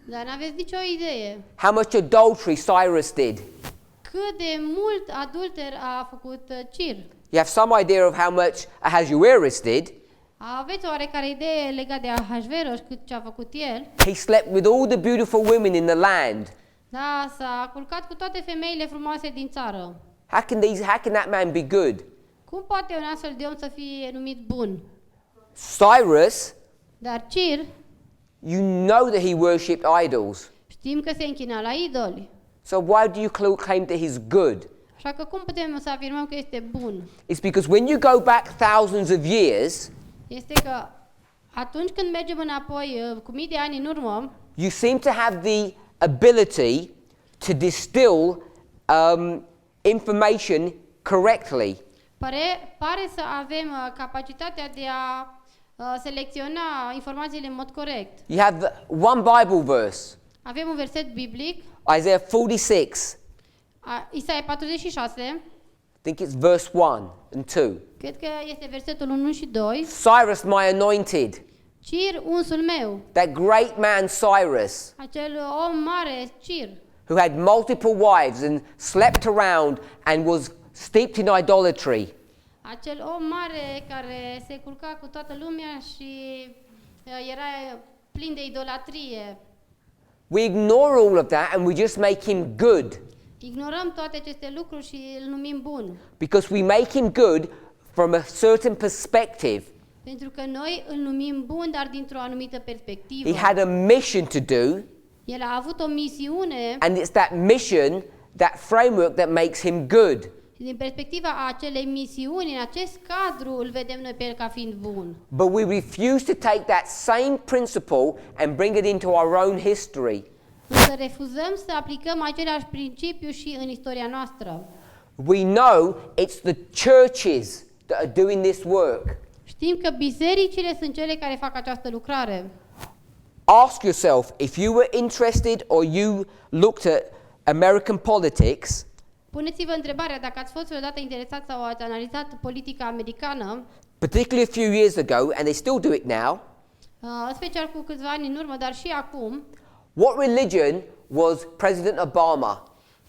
Dar n-aveți nicio idee how much adultery Cyrus did. cât de mult adulter a făcut Cir. You have some idea of how much Ahasuerus did. Aveți oarecare idee legat de Ahasveros cât ce a făcut el? He slept with all the beautiful women in the land. Da, s-a culcat cu toate femeile frumoase din țară. How can that man be good? Cum poate un astfel de om să fie numit bun? Cyrus, Dar Cir, you know that he worshipped idols. știm că se închina la idoli. So why do you claim that he's good? Așa că cum putem să afirmăm că este bun? It's because when you go back thousands of years, Este că atunci când mergem înapoi cu mii de ani în urmă, you seem to have the ability to distill information correctly. pare să avem capacitatea de a selecționa informațiile în mod corect. You have one Bible verse, Avem un verset biblic, Isaiah 46. Isaia 46, I think it's verse 1 and 2. cred că este versetul 1 și 2. Cyrus, my anointed, Cir, unsul meu, that great man Cyrus, acel om mare, Cir, who had multiple wives and slept around and was steeped in idolatry. acel om mare care se culca cu toată lumea și era plin de idolatrie. We ignore all of that and we just make him good Ignorăm toate aceste lucruri și îl numim bun. because we make him good from a certain perspective. Pentru că noi îl numim bun, dar dintr-o anumită perspectivă. He had a mission to do, El a avut o misiune and it's that mission, that framework that makes him good. și din perspectiva acelei misiuni, în acest cadru îl vedem noi pe el ca fiind bun. But we refuse to take that same principle and bring it into our own history. Însă refuzăm să aplicăm același principiu și în istoria noastră. We know it's the churches that are doing this work. Știm că bisericile sunt cele care fac această lucrare. Ask yourself, if you were interested or you looked at American politics, Puneți-vă întrebarea dacă ați fost vreodată interesați sau ați analizat politica americană, particularly a few years ago, and they still do it now, în special cu câțiva ani în urmă, dar și acum, what religion was President Obama?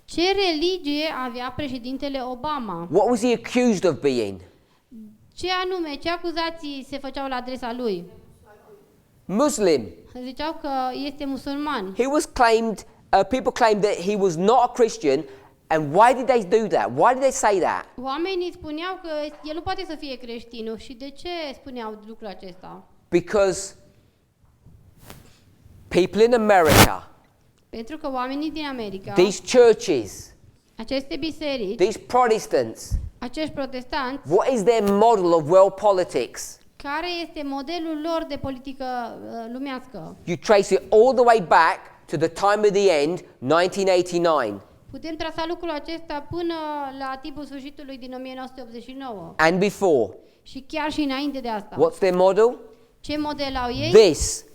ce religie avea președintele Obama? What was he accused of being? Ce anume, ce acuzații se făceau la adresa lui? Muslim. Ziceau că este musulman. He was claimed, people claimed that he was not a Christian, and why did they do that? Why did they say that? Oamenii spuneau că el nu poate să fie creștin. Și de ce spuneau lucrul acesta? Because people in America, Pentru că oamenii din America, these churches, aceste biserici, these Protestants, acești protestanți, what is their model of world politics? care este modelul lor de politică lumească? You trace it all the way back to the time of the end, 1989, Putem trasa lucrul acesta până la timpul sfârșitului din 1989 and before. și chiar și înainte de asta. What's their model? Ce model au ei? This,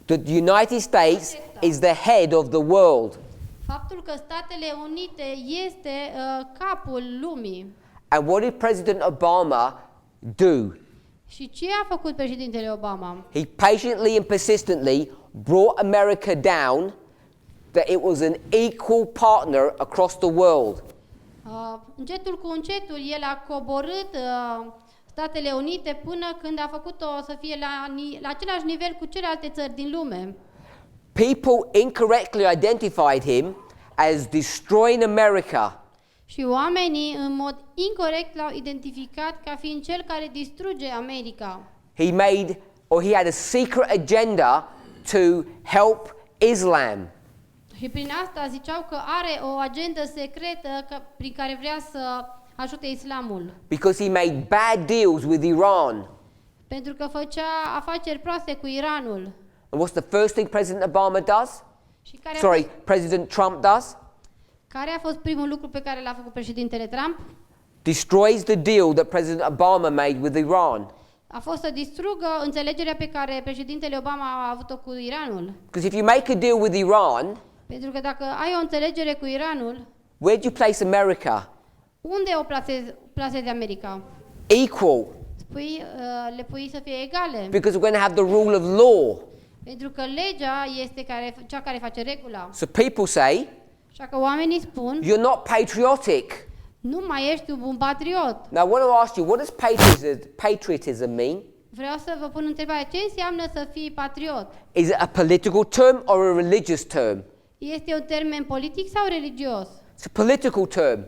that the United States is the head of the world. Faptul că Statele Unite este capul lumii. And what did President Obama do? Și ce a făcut președintele Obama? He patiently and persistently brought America down, that it was an equal partner across the world. Încetul cu încetul, el a coborât Statele Unite până când a făcut-o să fie la același nivel cu celelalte țări din lume. People incorrectly identified him as destroying America. Și oamenii, în mod incorect, l-au identificat ca fiind cel care distruge America. He had a secret agenda to help Islam. Și prin asta ziceau că are o agendă secretă prin care vrea să ajute islamul. Because he made bad deals with Iran. Pentru că făcea afaceri proaste cu Iranul. And what's the first thing President Obama does? Și President Trump does? care a fost primul lucru pe care l-a făcut președintele Trump? Destroys the deal that President Obama made with Iran. A fost să distrugă înțelegerea pe care președintele Obama a avut-o cu Iranul. Because if you make a deal with Iran, Pentru că dacă ai o înțelegere cu Iranul, where do you place America? unde o plasezi America? Equal. Le pui să fie egale. Because we're going to have the rule of law. Pentru că legea este cea care face regula. So people say, Așa că oamenii spun, you're not patriotic. nu mai ești un bun patriot. Now I want to ask you, what does patriotism mean? Vreau să vă pun întrebarea, ce înseamnă să fii patriot? Is it a political term or a religious term? Este un termen politic sau religios? It's a political term.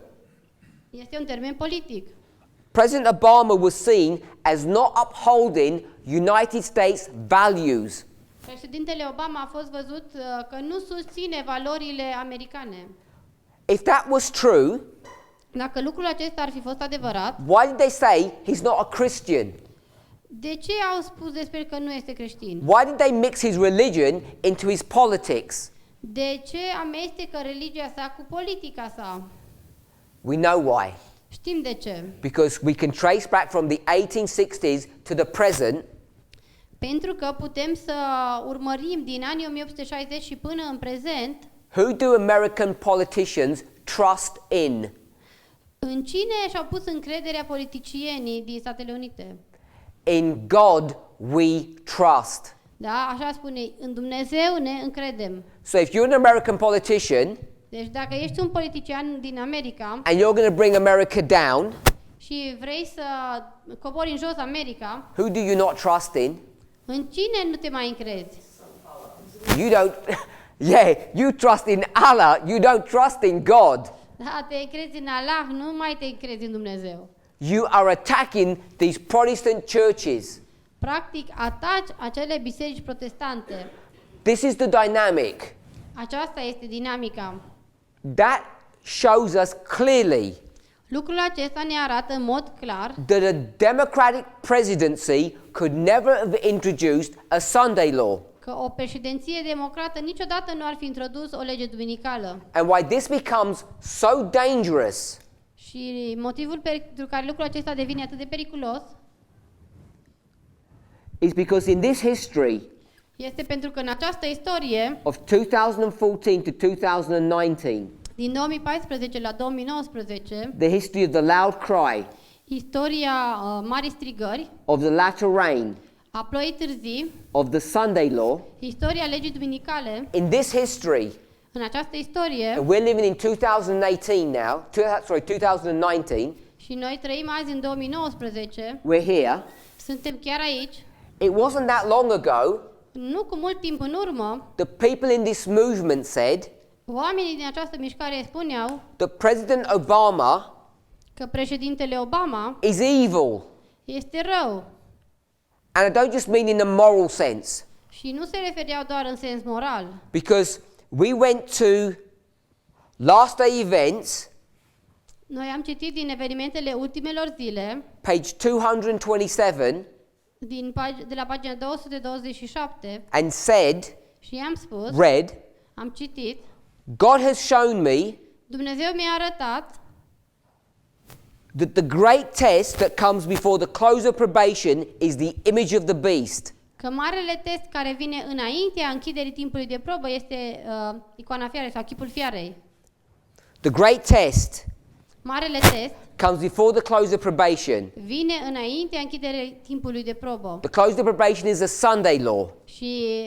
Este un termen politic. President Obama was seen as not upholding United States values. Președintele Obama a fost văzut că nu susține valorile americane. If that was true, Dacă lucrul acesta ar fi fost adevărat, why did they say he's not a Christian? de ce au spus despre că nu este creștin? Why did they mix his religion into his politics? De ce amestecă religia sa cu politica sa? We know why. Știm de ce. Because we can trace back from the 1860s to the present. Pentru că putem să urmărim din anii 1860 și până în prezent, Who do American politicians trust in? în cine și-au pus încrederea politicienii din Statele Unite? In God we trust. Da, așa spune, în Dumnezeu ne încredem. So if you're an American politician Deci dacă ești un politician din America and you're going to bring America down, și vrei să cobori în jos America, who do you not trust in? în cine nu te mai încrezi? You don't, yeah, you trust in Allah, you don't trust in God. Da, te încrezi în Allah, nu mai te încrezi în Dumnezeu. You are attacking these Protestant churches. Practic, ataci acele biserici protestante. This is the dynamic. Aceasta este dinamica. That shows us clearly Lucrul acesta ne arată în mod clar that a democratic presidency could never have introduced a Sunday law. că o președinție democrată niciodată nu ar fi introdus o lege duminicală. And why this becomes so dangerous Și motivul pentru care lucrul acesta devine atât de periculos is because in this history este pentru că în această istorie, of 2014 to 2019, din 2014 la 2019, the history of the loud cry, istoria marii strigări, of the latter rain, a ploii târzii, of the Sunday law, istoria legii duminicale, in this history, în această istorie, and we're living in 2018 now, 2019, și noi trăim azi în 2019, we're here. suntem chiar aici, It wasn't that long ago, nu cu mult timp în urmă, the people in this movement said oamenii din această mișcare spuneau that President Obama că președintele Obama is evil. este rău. And I don't just mean in a moral sense, Și nu se refereau doar în sens moral, because we went to last day events, noi am citit din evenimentele ultimelor zile, page 227, de la pagina 227, and said, și am spus, read, am citit, God has shown me Dumnezeu mi-a arătat that the great test that comes before the close of probation is the image of the beast. că marele test care vine înaintea închiderii timpului de probă este icoana fiarei sau chipul fiarei. The great test Marele test comes before the close of probation. vine înaintea închiderii timpului de probă. The close of probation is a Sunday law. Și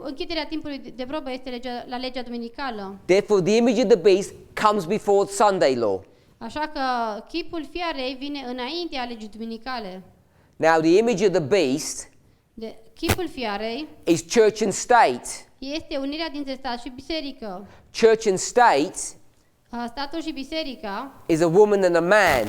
închiderea timpului de probă este la legea duminicală. Therefore, the image of the beast comes before Sunday law. Așa că chipul fiarei vine înaintea legii duminicale. Now, the image of the beast Chipul fiarei is church and state. este unirea dintre stat și biserică. Church and state Statul și biserica is a woman and a man.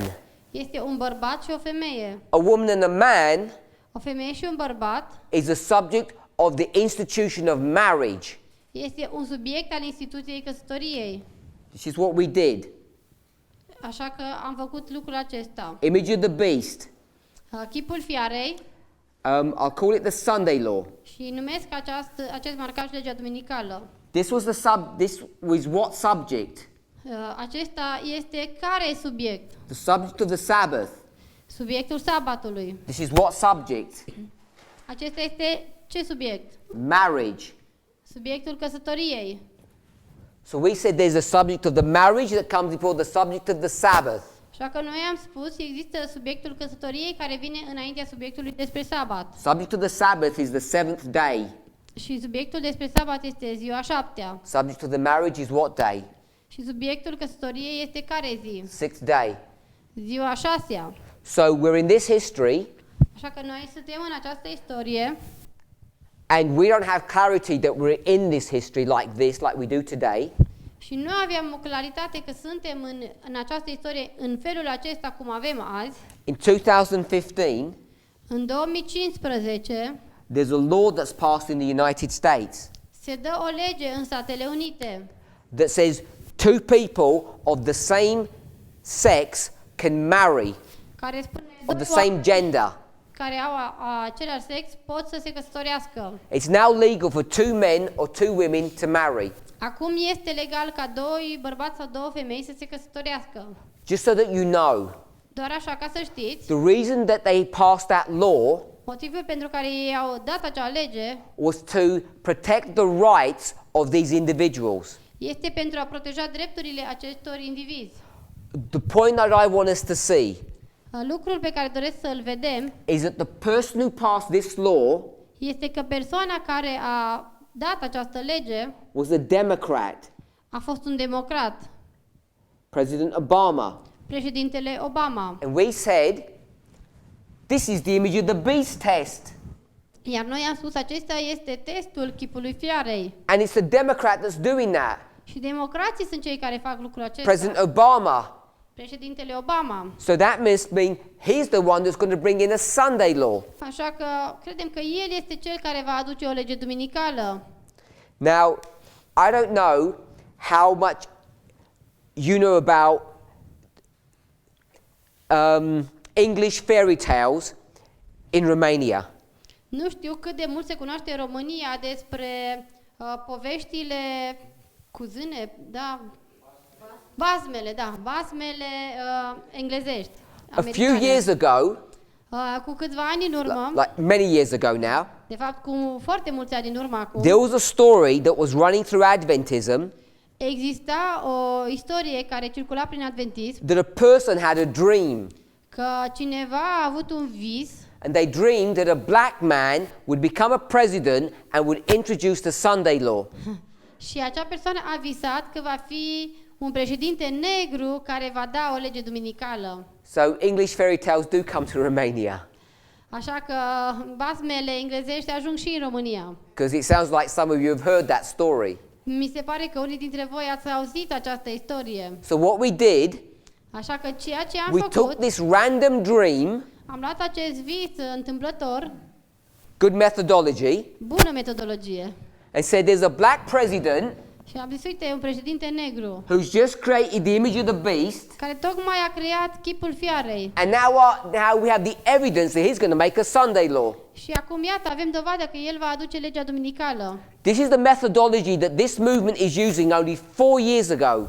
este un bărbat și o femeie. A woman and a man O femeie și un bărbat is the subject of the institution of marriage. este un subiect al instituției căsătoriei. This is what we did. Așa că am făcut lucrul acesta. Image of the beast. Chipul fiarei I'll call it the Sunday law. și numesc acest marcaj legea duminicală. This was what subject? Acesta este care subiect? The subject of the Sabbath. Subiectul sabatului. This is what subject? Acesta este ce subiect? Marriage. Subiectul căsătoriei. So we said there's a subject of the marriage that comes before the subject of the Sabbath. Așa că noi am spus că există subiectul căsătoriei care vine înaintea subiectului despre sabat. Subject of the Sabbath is the seventh day. Și subiectul despre sabat este ziua 7-a. Subject of the marriage is what day? Și subiectul căsătoriei este care zi? Sixth day. Ziua 6-a. So we're in this history, Așa că noi suntem în această istorie and we don't have clarity that we're in this history like this, like we do today. și nu avem o claritate că suntem în această istorie în felul acesta cum avem azi. In 2015, În 2015 there's a law that's passed in the United States se dă o lege în Statele Unite that says two people of the same sex can marry, care spune of doi the same oameni gender. care au același sex pot să se căsătorească. It's now legal for two men or two women to marry. Acum este legal ca doi bărbați sau două femei să se căsătorească. Just so that you know, Doar așa ca să știți, the reason that they passed that law motivul pentru care ei au dat acea lege was to protect the rights of these individuals. este pentru a proteja drepturile acestor indivizi. The point that I want us to see Lucrul pe care doresc să-l vedem is that the person who passed this law este că persoana care a dat această lege was a Democrat, a fost un democrat, President Obama. președintele Obama. And we said, this is the image of the beast test. Iar noi am spus acesta este testul chipului fiarei. And it's the Democrat that's doing that. Și democrații sunt cei care fac lucrul acesta. President Obama. Președintele Obama. So that must mean he's the one that's going to bring in a Sunday law. Așa că credem că el este cel care va aduce o lege duminicală. Now, I don't know how much you know about English fairy tales in Romania. Nu știu cât de mult se cunoaște în România despre poveștile cu zâne, da, Basmele, da, basmele englezești. A few years ago, Cu câțiva ani în urmă, like many years ago now, de fapt cu foarte mulți ani în urmă acum, there was a story that was running through Adventism exista o istorie care circula prin adventism, that a person had a dream. că cineva a avut un vis And they dreamed that a black man would become a president and would introduce the Sunday law. și acea persoană a visat că va fi un președinte negru care va da o lege duminicală. So English fairy tales do come to Romania, Așa că basmele englezești ajung și în România. because it sounds like some of you have heard that story. Mi se pare că unii dintre voi ați auzit această istorie. So what we did, Așa că ceea ce am we took făcut, this random dream, am luat acest vis întâmplător, good methodology, bună metodologie, and said there's a black president și am zis, uite, un președinte negru who's just created the image of the beast, care tocmai a creat chipul fiarei. and now we have the evidence that he's going to make a Sunday law. Și acum, iată, avem dovadă că el va aduce legea duminicală. This is the methodology that this movement is using only 4 years ago.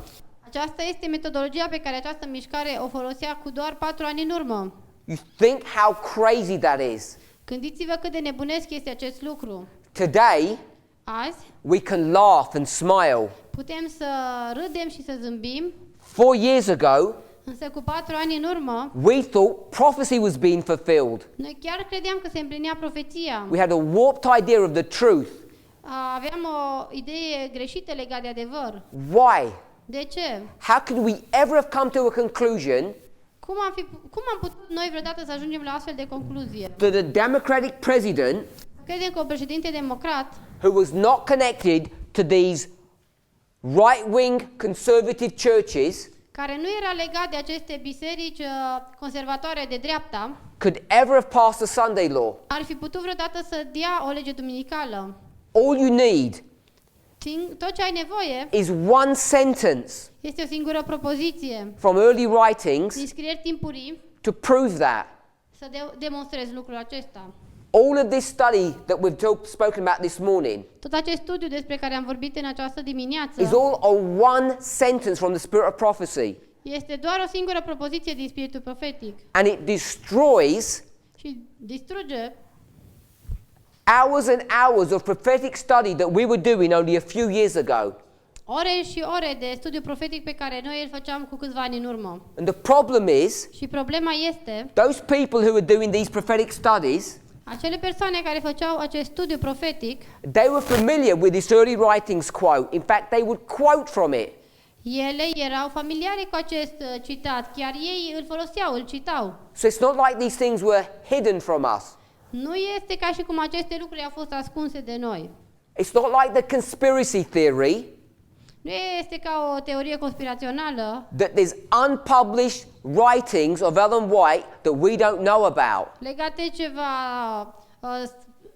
Aceasta este metodologia pe care această mișcare o folosea cu doar 4 ani în urmă. You think how crazy that is. Gândiți-vă cât de nebunesc este acest lucru. Today, Azi we can laugh and smile. putem să râdem și să zâmbim, 4 years ago, însă cu 4 ani în urmă, we thought prophecy was being fulfilled. noi chiar credeam că se împlinea profeția. We had a warped idea of the truth. Aveam o idee greșită legată de adevăr. Why? De ce? How could we ever have come to a conclusion Cum am putut noi vreodată să ajungem la astfel de concluzie? that a democratic president Credem că un președinte democrat who was not connected to these right-wing conservative churches care nu era legat de aceste biserici conservatoare de dreapta, could ever have passed a Sunday law? ar fi putut vreodată să dea o lege duminicală. All you need Tot ce ai nevoie is one sentence este o singură propoziție from early writings din scrieri timpurii to prove that. să demonstrezi lucrul acesta. All of this study that we've spoken about this morning Tot acest studiu despre care am vorbit în această dimineață is all a one sentence from the spirit of prophecy. este doar o singură propoziție din spiritul profetic And it destroys și distruge hours and hours of prophetic study that we were doing only a few years ago. ore și ore de studiu profetic pe care noi îl făceam cu câțiva ani în urmă. And the problem is, Și problema este, those people who are doing these prophetic studies, acele persoane care făceau acest studiu profetic, they were familiar with this early writings quote. In fact, they would quote from it. ele erau familiare cu acest citat, chiar ei îl foloseau, îl citau. So it's not like these things were hidden from us. Nu este ca și cum aceste lucruri au fost ascunse de noi. It's not like the conspiracy theory Nu este ca o teorie conspirațională that there's unpublished writings of Ellen White that we don't know about. legate de ceva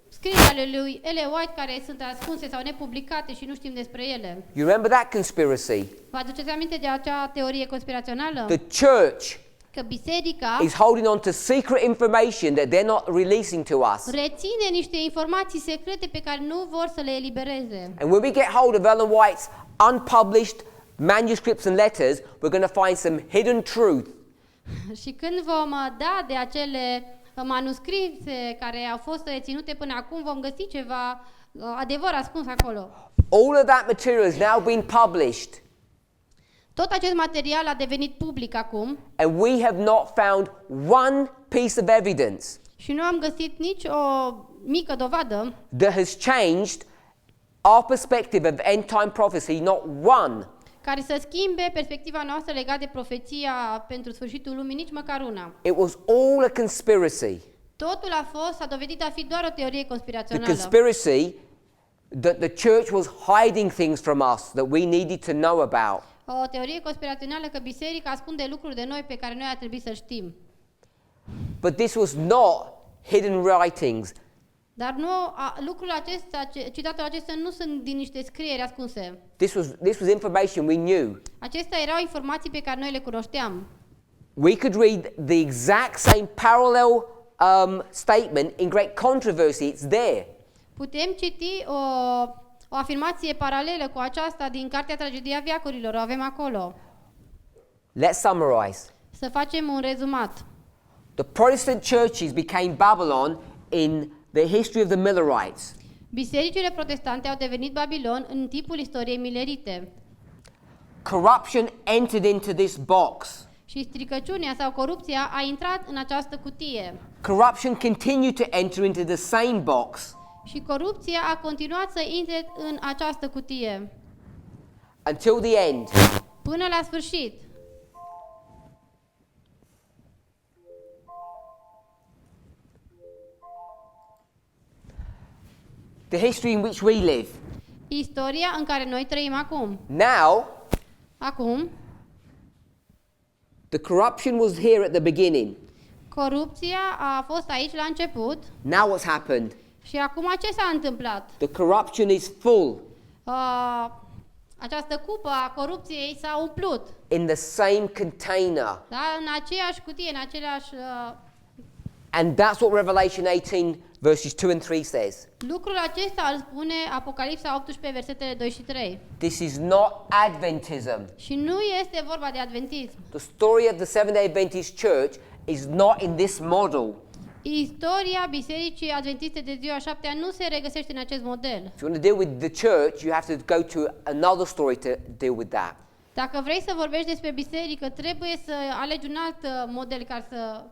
scrisuri ale lui Ellen White care sunt ascunse sau nepublicate și nu știm despre ele. You remember that conspiracy? Vă aduceți aminte de acea teorie conspirațională? The church Că biserica is holding on to secret information that they're not releasing to us. reține niște informații secrete pe care nu vor să le elibereze. And when we get hold of Ellen White's unpublished manuscripts and letters, we're going to find some hidden truth. Și când vom da de acele manuscrise care au fost reținute până acum, vom găsi ceva adevăr ascuns acolo. All of that material is now being published, Tot acest material a devenit public acum and we have not found one piece of evidence și nu am găsit nici o mică dovadă that has changed our perspective of end time prophecy, not one. care să schimbe perspectiva noastră legată de profeția pentru sfârșitul lumii, nici măcar una. It was all a conspiracy. Totul s-a dovedit a fi doar o teorie The conspirațională. conspiracy that the church was hiding things from us that we needed to know about. O teorie conspirațională că biserica ascunde lucruri de noi pe care noi ar trebui să știm. But this was not hidden writings. Dar nu, lucrul acesta, citatul acesta nu sunt din niște scrieri ascunse. This was information we knew. Acestea erau informații pe care noi le cunoșteam. We could read the exact same parallel statement in Great Controversy. It's there. Putem citi o afirmație paralelă cu aceasta din Cartea Tragedia Veacurilor, o avem acolo. Let's summarize. Să facem un rezumat. The Protestant churches became Babylon in the history of the Millerites. Bisericile protestante au devenit Babilon în timpul istoriei milerite. Corruption entered into this box. Și stricăciunea sau corupția a intrat în această cutie. Corruption continued to enter into the same box Și corupția a continuat să intre în această cutie. until the end. Până la sfârșit. The history in which we live. Istoria în care noi trăim acum. Now, Acum, the corruption was here at the beginning. corupția a fost aici la început Now what's happened? și acum ce s-a întâmplat? The corruption is full Această cupă a corupției s-a umplut. in the same container. Da? În aceeași cutie, în același... And that's what Revelation 18 verses 2 and 3 says. lucrul acesta îl spune Apocalipsa 18, versetele 2 și 3. This is not Adventism. Și nu este vorba de adventism. The story of the Seventh-day Adventist Church is not in this model. Istoria Bisericii Adventiste de ziua 7-a nu se regăsește în acest model. If you want to deal with the church, you have to go to another story to deal with that. Dacă vrei să vorbești despre biserică, trebuie să alegi un alt model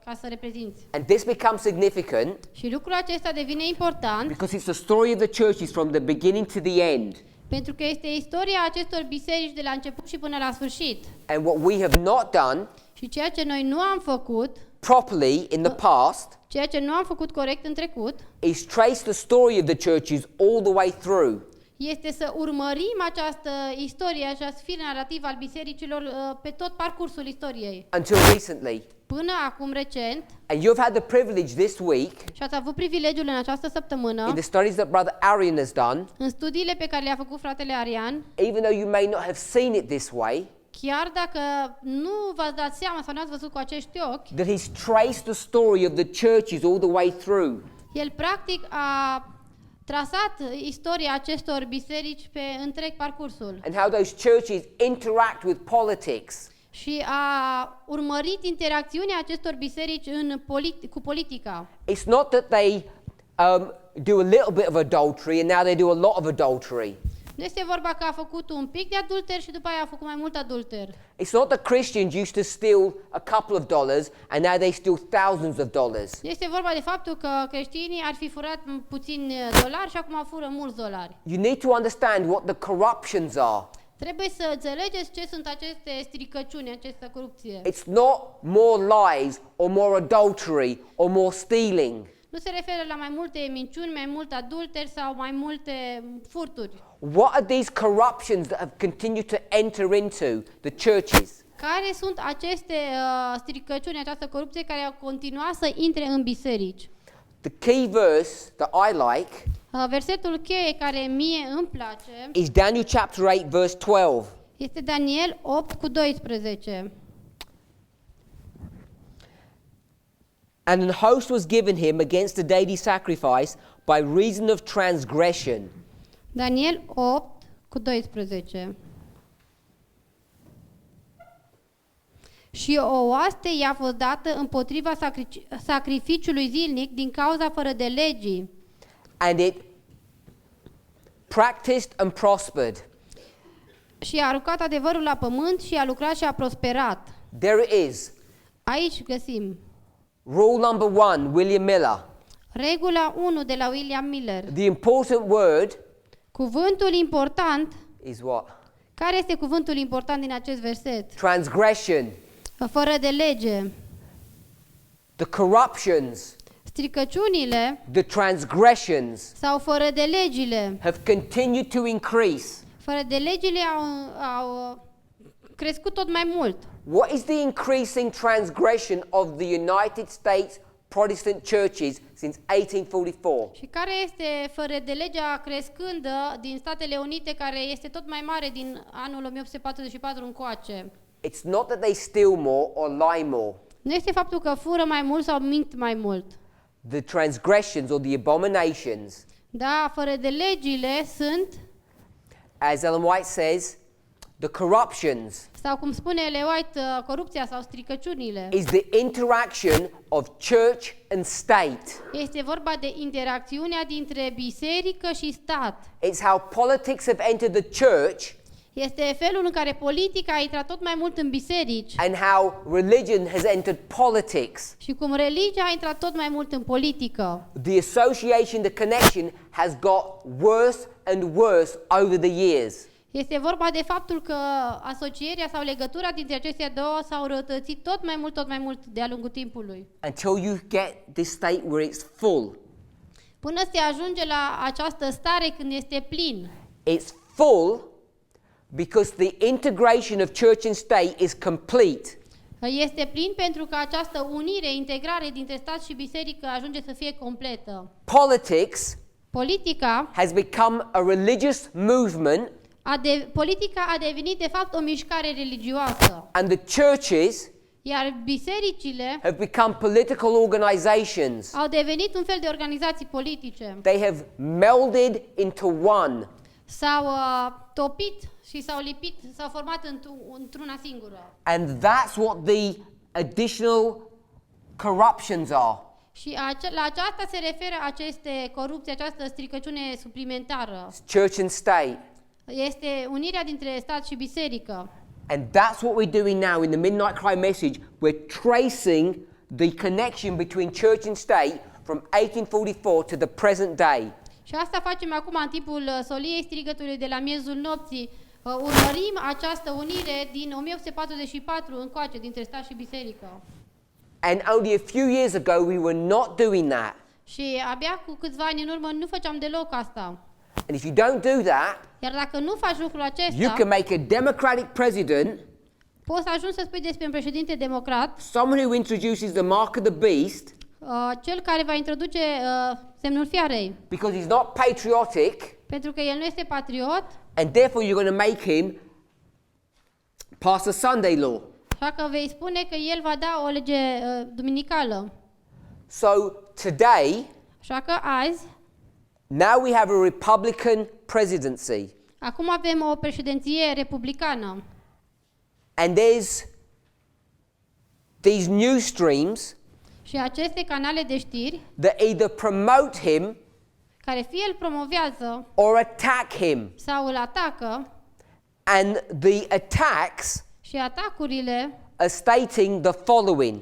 ca să reprezinți. And this becomes significant Și lucrul acesta devine important because it's the story of the churches from the beginning to the end. pentru că este istoria acestor biserici de la început și până la sfârșit. And what we have not done Și ceea ce noi nu am făcut, properly in the past ceea ce nu am făcut corect în trecut, is trace the story of the churches all the way through. este să urmărim această istorie, acest fir narrativ al bisericilor pe tot parcursul istoriei. Until recently. Până acum recent, And you've had the privilege this week, și ați avut privilegiul în această in săptămână, the studies that Brother Arian has done, în studiile pe care le-a făcut fratele Arian, even though you may not have seen it this way, chiar dacă nu v-ați dat seama sau nu ați văzut cu acești ochi, that he's traced the story of the churches all the way through. el practic a trasat istoria acestor biserici pe întreg parcursul And how those churches interact with politics. și a urmărit interacțiunea acestor biserici cu politica. It's not that they do a little bit of adultery and now they do a lot of adultery. Nu este vorba că a făcut un pic de adulter și după aia a făcut mai mult adulter. It's not that Christians used to steal a couple of dollars and now they steal thousands of dollars. Nu este vorba de faptul că creștinii ar fi furat puțini dolari și acum fură mulți dolari. You need to understand what the corruptions are. Trebuie să înțelegeți ce sunt aceste stricăciuni, această corupție. It's not more lies or more adultery or more stealing. Nu se referă la mai multe minciuni, mai mult adulter sau mai multe furturi. What are these corruptions that have continued to enter into the churches? Care sunt aceste stricăciuni, această corupție care a continuat să intre în biserici? The key verse that I like Versetul cheie care mie îmi place is Daniel chapter 8 verse 12. este Daniel 8 cu 12. And an host was given him against the daily sacrifice by reason of transgression. Daniel 8 cu 12. Și o oaste i-a fost dată împotriva sacrificiului zilnic din cauza fără de legii. And it practiced and prospered. Și a aruncat adevărul la pământ și a lucrat și a prosperat. There it is. Aici găsim Rule number 1, William Miller. regula 1 de la William Miller. The important word Cuvântul important, is what? care este cuvântul important din acest verset? Transgression. Fără de lege. The corruptions, Stricăciunile the transgressions sau fără de legile. have continued to increase. Fără de legile au crescut tot mai mult. What is the increasing transgression of the United States Protestant churches since 1844? Și care este fără de legea crescândă din Statele Unite, care este tot mai mare din anul 1844 încoace? It's not that they steal more or lie more. Nu este faptul că fură mai mult sau mint mai mult. The transgressions or the abominations, Da, fără de legile sunt, as Ellen White says, the corruptions, sau cum spune Ellen White, corupția sau stricăciunile. is the interaction of church and state. Este vorba de interacțiunea dintre biserică și stat. It's how politics have entered the church Este felul în care politica a intrat tot mai mult în biserici and how religion has entered politics. și cum religia a intrat tot mai mult în politică. The association, the connection has got worse and worse over the years. Este vorba de faptul că asocierea sau legătura dintre acestea două s-au răutățit tot mai mult de-a lungul timpului. Until you get this state where it's full. Până se ajunge la această stare când este plin. It's full because the integration of church and state is complete. Este plin pentru că această unire, integrare dintre stat și biserică ajunge să fie completă. Politics Politica has become a religious movement, politica a devenit de fapt o mișcare religioasă, and the churches iar bisericile have become political organizations. au devenit un fel de organizații politice. They have melded into one. S-au topit și s-au lipit, s-au format într-una singură. And that's what the additional corruptions are. Și la aceasta se referă aceste corupții, această stricăciune suplimentară. Church and state. Este unirea dintre stat și biserică. And that's what we're doing now in the Midnight Cry message. We're tracing the connection between church and state from 1844 to the present day. Și asta facem acum în timpul soliei strigătului de la miezul nopții. Urmărim această unire din 1844 încoace dintre stat și biserică. And only a few years ago we were not doing that. Și abia cu câțiva ani în urmă nu făceam deloc asta. And if you don't do that, Iar dacă nu faci lucrul you acesta, can make a democratic president, poți să ajungi să spui despre un președinte democrat, someone who introduces the mark of the beast, cel care va introduce semnul fiarei, because he's not patriotic, pentru că el nu este patriot, and therefore you're going to make him pass a Sunday law. așa că vei spune că el va da o lege duminicală. So today, Așa că azi, now we have a Republican presidency, acum avem o președinție republicană. and there's these news streams Și aceste canale de știri, that either promote him care fie îl promovează or attack him. sau îl atacă, And the attacks și atacurile are stating the following: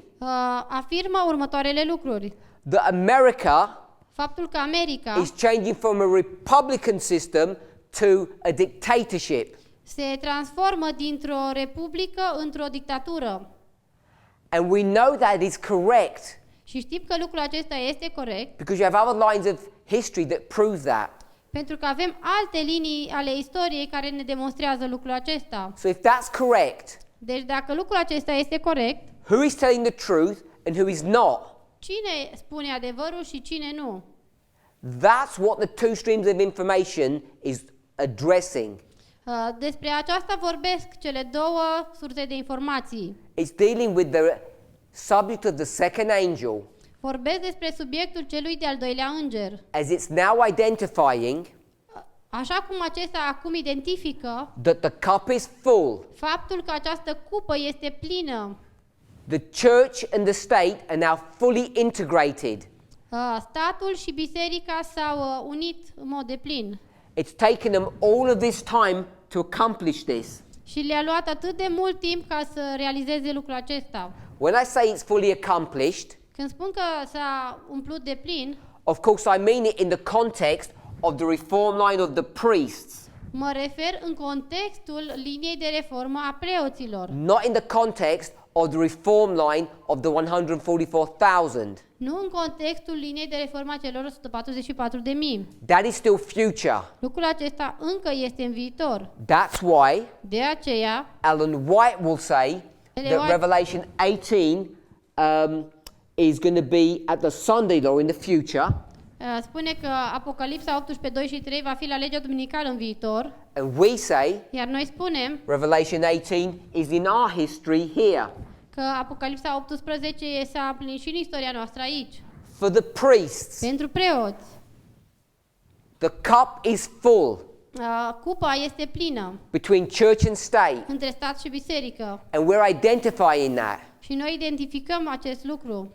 afirmă următoarele lucruri. that America Faptul că America is changing from a republican system to a dictatorship. se transformă dintr-o republică într-o dictatură. And we know that is correct Și știm că lucrul acesta este corect, because you have other lines of history that prove that. pentru că avem alte linii ale istoriei care ne demonstrează lucrul acesta. So if that's correct, Deci dacă lucrul acesta este corect, who is telling the truth and who is not? cine spune adevărul și cine nu? That's what the two streams of information is addressing. Despre aceasta vorbesc cele două surse de informații. It's dealing with the subject of the second angel, Vorbesc despre subiectul celui de-al doilea înger. as it's now identifying Așa cum acesta acum identifică that the cup is full. faptul că această cupă este plină. The church and the state are now fully integrated. Statul și biserica s-au unit în mod deplin. It's taken them all of this time to accomplish this. Și le-a luat atât de mult timp ca să realizeze lucrul acesta. When I say it's fully accomplished, Când spun că s-a umplut de plin, of course I mean it in the context of the reform line of the priests, mă refer în contextul liniei de reformă a preoților, not in the context of the reform line of the 144,000. nu în contextul liniei de reformă a celor 144.000. That is still future. Lucrul acesta încă este în viitor. That's why De aceea, Ellen White will say Ellen that White- Revelation 18 is going to be at the Sunday law in the future, spune că Apocalipsa 18, 2 și 3 va fi la legea duminicală în viitor, and we say iar noi spunem Revelation 18 is in our history here. că Apocalipsa 18 s-a împlinit și în istoria noastră aici. For the priests, Pentru preoți, the cup is full. Cupa este plină between church and state, între stat și biserică. and we're identifying that. Și noi identificăm acest lucru.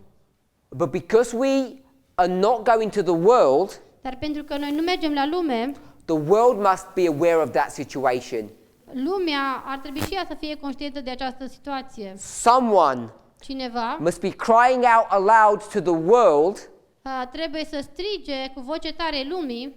But because we are not going to the world, Dar pentru că noi nu mergem la lume, the world must be aware of that situation. lumea ar trebui și ea să fie conștientă de această situație. Someone Cineva must be crying out aloud to the world trebuie să strige cu voce tare lumii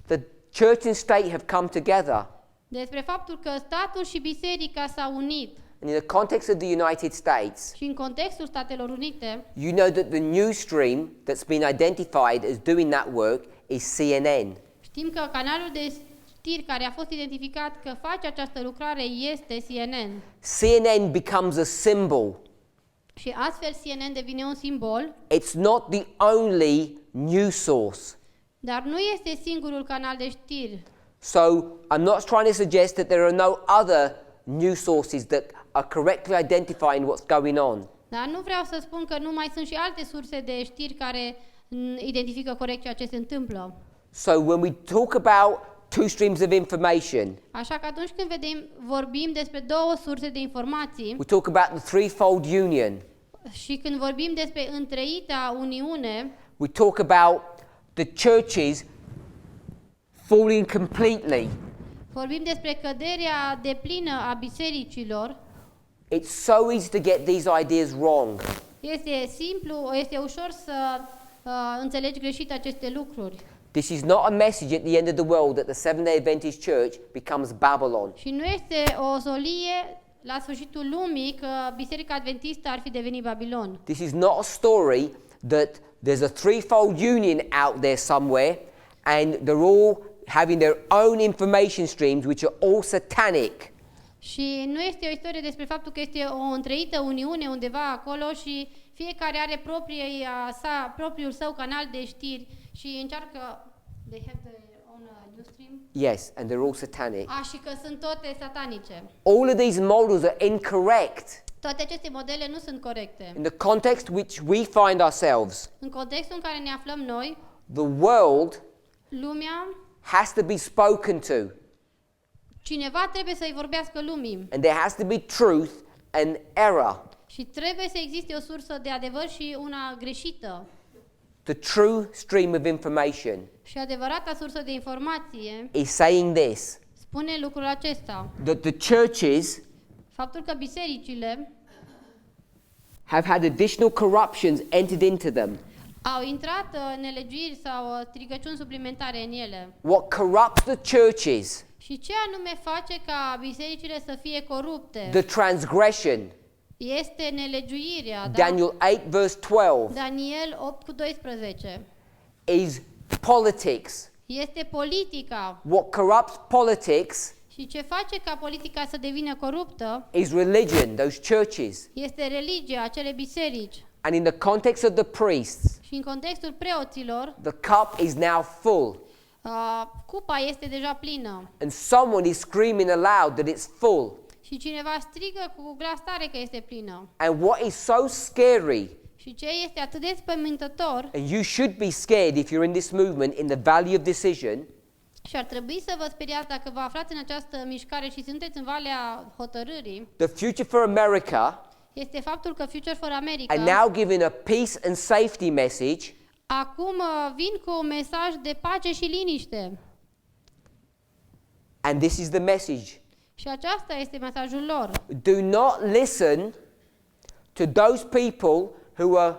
that church and state have come together. despre faptul că statul și biserica s-au unit. And in the context of the United States, Și în contextul Statelor Unite, you know that the news stream that's been identified as doing that work is CNN. știm că canalul de știri care a fost identificat că face această lucrare este CNN. CNN becomes a symbol. Și astfel CNN devine un simbol, It's not the only news source. dar nu este singurul canal de știri. So I'm not trying to suggest that there are no other news sources that are correctly identifying what's going on. Dar nu vreau să spun că nu mai sunt și alte surse de știri care identifică corect ceea ce se întâmplă. So when we talk about two streams of information, Așa că atunci când vorbim despre două surse de informații we talk about the threefold union. și când vorbim despre întreita uniune, We talk about the churches falling completely. vorbim despre căderea deplină a bisericilor. It's so easy to get these ideas wrong. Este simplu, este ușor să înțelegi greșit aceste lucruri. This is not a message at the end of the world that the Seventh-day Adventist Church becomes Babylon. Și nu este o solie la sfârșitul lumii că Biserica Adventistă ar fi devenit Babilon. This is not a story that there's a threefold union out there somewhere and they're all having their own information streams which are all satanic. Și nu este o istorie despre faptul că este o întreită uniune undeva acolo și fiecare are propriul său canal de știri și încearcă they have their own news stream. Yes, and they're all satanic. Și că sunt toate satanice. All of these models are incorrect. Toate aceste modele nu sunt corecte. In the context which we find ourselves, În contextul în care ne aflăm noi, the world lumea, has to be spoken to, cineva trebuie să-i vorbească lumii and there has to be truth and error. și trebuie să existe o sursă de adevăr și una greșită. The true stream of information Și adevărata sursă de informație is saying this, spune lucrul acesta, that the churches faptul că bisericile have had additional corruptions entered into them. au intrat nelegiuiri sau stricăciuni suplimentare în ele. What corrupts the churches, Și ce anume face ca bisericile să fie corupte? the transgression. Este nelegiuirea, da? Daniel 8 verse 12 Daniel 8:12. is politics. Este politica. What corrupts politics Și ce face ca politica să devină coruptă is religion, those churches. este religia, acele biserici. And in the context of the priests, Și în contextul preoților, the cup is now full. cupa este deja plină. And someone is screaming aloud that it's full. Și cineva strigă cu glas tare că este plină. And what is so scary, Și ce este atât de spăimântător, and you should be scared if you're in this movement, in the valley of decision, și ar trebui să vă speriați dacă vă aflați în această mișcare și sunteți în Valea Hotărârii, the Future for America este faptul că Future for America are now giving a peace and safety message acum vin cu un mesaj de pace și liniște. and this is the message. Și aceasta este mesajul lor. Do not listen to those people who are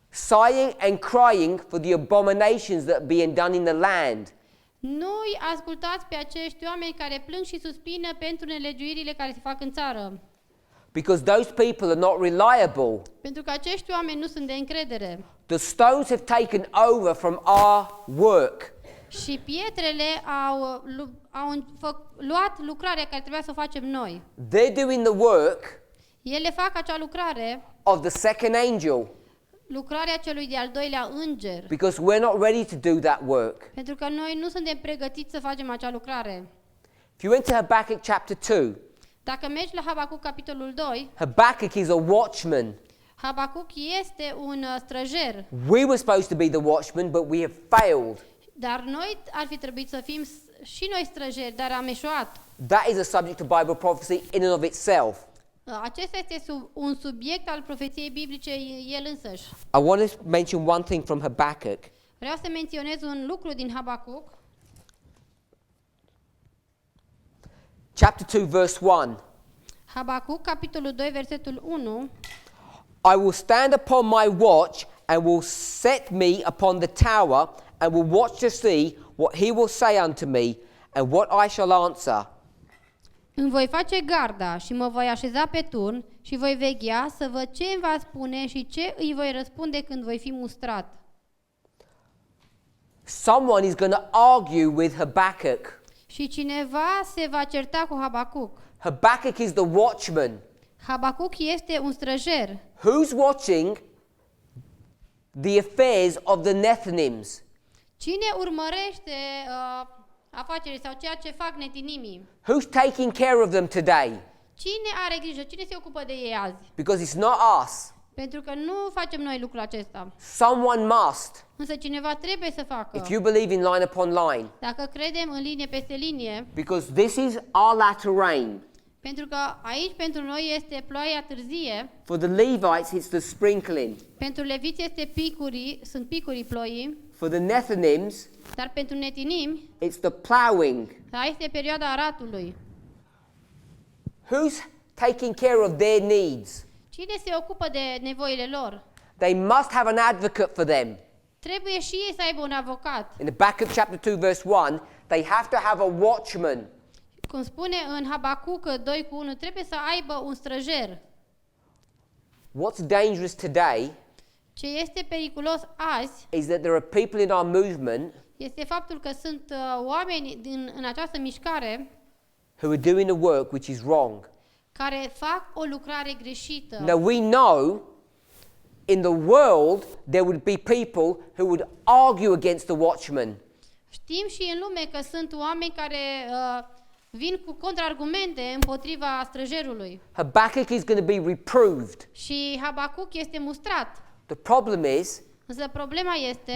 sighing and crying for the abominations that are being done in the land. Nu-i ascultați pe acești oameni care plâng și suspină pentru nelegiuirile care se fac în țară. Because those people are not reliable. Pentru că acești oameni nu sunt de încredere. The stones have taken over from our work. Și pietrele au luat lucrarea care trebuia să o facem noi. They're doing the work Ele fac acea lucrare, of the second angel lucrarea celui de-al doilea înger. because we're not ready to do that work. Pentru că noi nu suntem pregătiți să facem acea lucrare. If you went to Habakkuk chapter 2, Dacă mergi la Habacuc capitolul 2, Habakkuk is a watchman. Habacuc este un străjer. We were supposed to be the watchman, but we have failed. Dar noi ar fi trebuit să fim și noi străjeri, dar am eșuat. That is a subject of Bible prophecy in and of itself. Acesta este un subiect al profeției biblice el însăși. I want to mention one thing from Habakkuk. Vreau să menționez un lucru din Habacuc, Chapter 2, verse 1. Habacuc, capitolul 2, versetul 1. I will stand upon my watch and will set me upon the tower and will watch to see what he will say unto me and what I shall answer. Îmi voi face garda și mă voi așeza pe turn și voi veghea să văd ce îmi va spune și ce îi voi răspunde când voi fi mustrat. Someone is going to argue with Habakkuk. Și cineva se va certa cu Habacuc. Habakkuk is the watchman. Habacuc este un străjer. Who's watching the affairs of the Nethinims? Cine urmărește afacerile sau ceea ce fac netinimii? Who's taking care of them today? Cine are grijă? Cine se ocupă de ei azi? Because it's not us. Pentru că nu facem noi lucrul acesta. Someone must. Însă cineva trebuie să facă. If you believe in line upon line. Dacă credem în linie peste linie, Because this is our latter rain. pentru că aici pentru noi este ploaia târzie, For the Levites, it's the sprinkling. pentru leviți sunt picurii ploii, For the Nethinims, dar pentru netinimi, it's the plowing. este perioada aratului. Who's taking care of their needs? Cine se ocupă de nevoile lor? They must have an advocate for them. Trebuie și ei să aibă un avocat. In the back of chapter 2, verse 1, they have to have a watchman. Cum spune în Habacuc 2:1, trebuie să aibă un străjer. What's dangerous today Ce este periculos azi is that there are people in our movement este faptul că sunt oameni în această mișcare who are doing a work which is wrong. care fac o lucrare greșită. Now we know in the world there would be people who would argue against the watchman. Știm și în lume că sunt oameni care vin cu contraargumente împotriva străjerului. Habakkuk is going to be reproved. Și Habacuc este mustrat. The problem is Însă problema este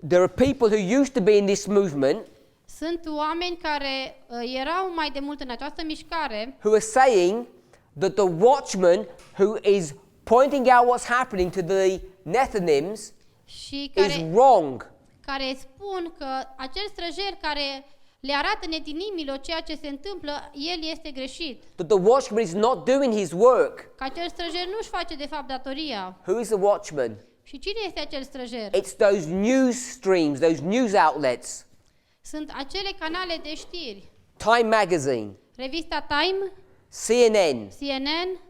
there are people who used to be in this movement sunt oameni care erau mai de mult în această mișcare who are saying that the watchman who is pointing out what's happening to the Nethinims și is wrong. care spun că acel străjer care le arată netinimilor ceea ce se întâmplă, el este greșit. That the watchman is not doing his work. Că acel străjer nu-și face de fapt datoria. Who is the watchman? Și cine este acel străjer? It's those news streams, those news outlets. Sunt acele canale de știri. Time Magazine, Revista Time, CNN, CNN,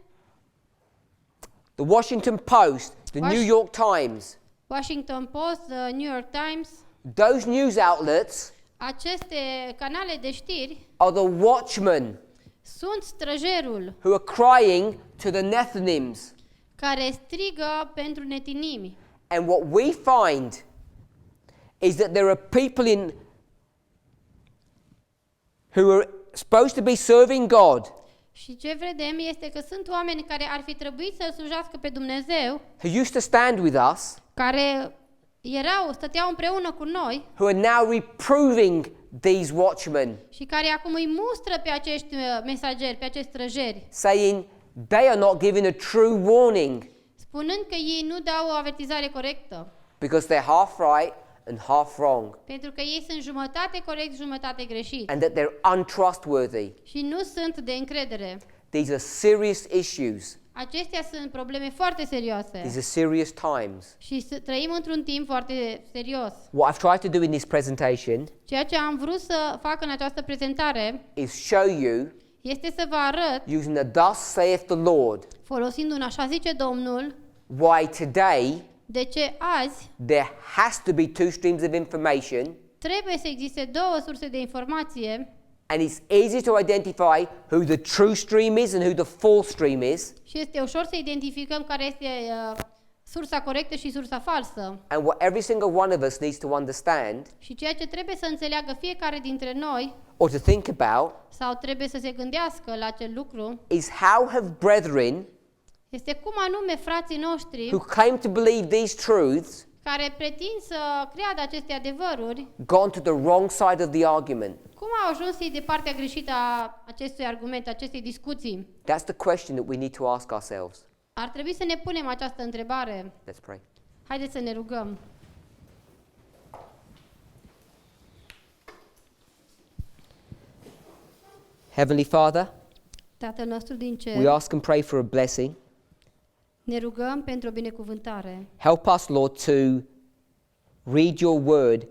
the Washington Post, the New York Times. Washington Post, The New York Times. Those news outlets Aceste canale de știri are the watchmen sunt străjerul who are crying to the Nethinims. care strigă pentru netinimi. And what we find is that there are people who are supposed to be serving God, Și ce vedem este că sunt oameni care ar fi trebuit să-L slujească pe Dumnezeu, who used to stand with us, care stăteau împreună cu noi who are now reproving these watchmen, și care acum îi mustră pe acești mesageri, pe acești străjeri, saying they are not giving a true warning spunând că ei nu dau o avertizare corectă, because they're half right and half wrong, pentru că ei sunt jumătate corect, jumătate greșit and that they're untrustworthy. și nu sunt de încredere. These are serious issues. Acestea sunt probleme foarte serioase These are serious times. și trăim într-un timp foarte serios. What I've tried to do in this presentation Ceea ce am vrut să fac în această prezentare is show you, este să vă arăt, using the thus saith the Lord, folosind un așa zice Domnul, why today de ce azi there has to be two streams of information, trebuie să existe două surse de informație and it's easy to identify who the true stream is and who the false stream is, și este ușor să identificăm care este sursa corectă și sursa falsă. and what every single one of us needs to understand Și ceea ce trebuie să înțeleagă fiecare dintre noi or to think about sau trebuie să se gândească la acel lucru is how have brethren este cum anume frații noștri who claim to believe these truths care pretind să creadă aceste adevăruri, gone to the wrong side of the argument? cum au ajuns ei de partea greșită a acestui argument, acestei discuții? That's the question that we need to ask ourselves. Ar trebui să ne punem această întrebare. Let's pray. Haideți să ne rugăm. Heavenly Father, Tatăl nostru din we cer, ask and pray for a blessing. ne rugăm pentru o binecuvântare. Help us, Lord, to read your word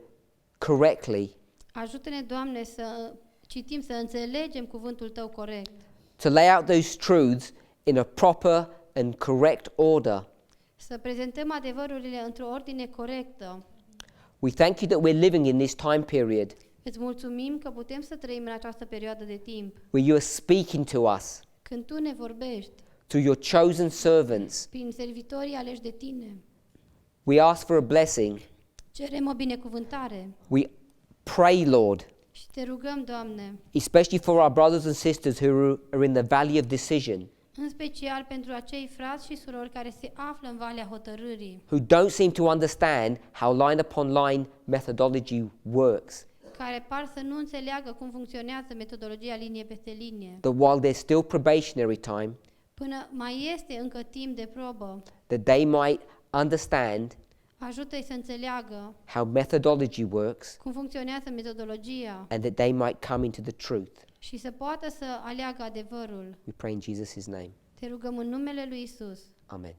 correctly, Ajută-ne, Doamne, să citim, să înțelegem cuvântul Tău corect, to lay out those truths in a proper and correct order. să prezentăm adevărurile într-o ordine corectă. We thank you that we're living in this time period Îți mulțumim că putem să trăim în această perioadă de timp, where you are speaking to us când Tu ne vorbești through your chosen servants. prin servitorii aleși de Tine. We ask for a blessing. Cerem o binecuvântare We pray, Lord, și Te rugăm, Doamne, especially for our brothers and sisters who are in the valley of decision, în special pentru acei frați și surori care se află în valea hotărârii, who don't seem to understand how line upon line methodology works. care par să nu înțeleagă cum funcționează metodologia linie peste linie. That while there's still probationary time, Până mai este încă timp de probă, that they might understand ajută-i să înțeleagă how methodology works cum funcționează metodologia and that they might come into the truth. și să poată să aleagă adevărul. We pray in Jesus' name. Te rugăm în numele lui Isus. Amen.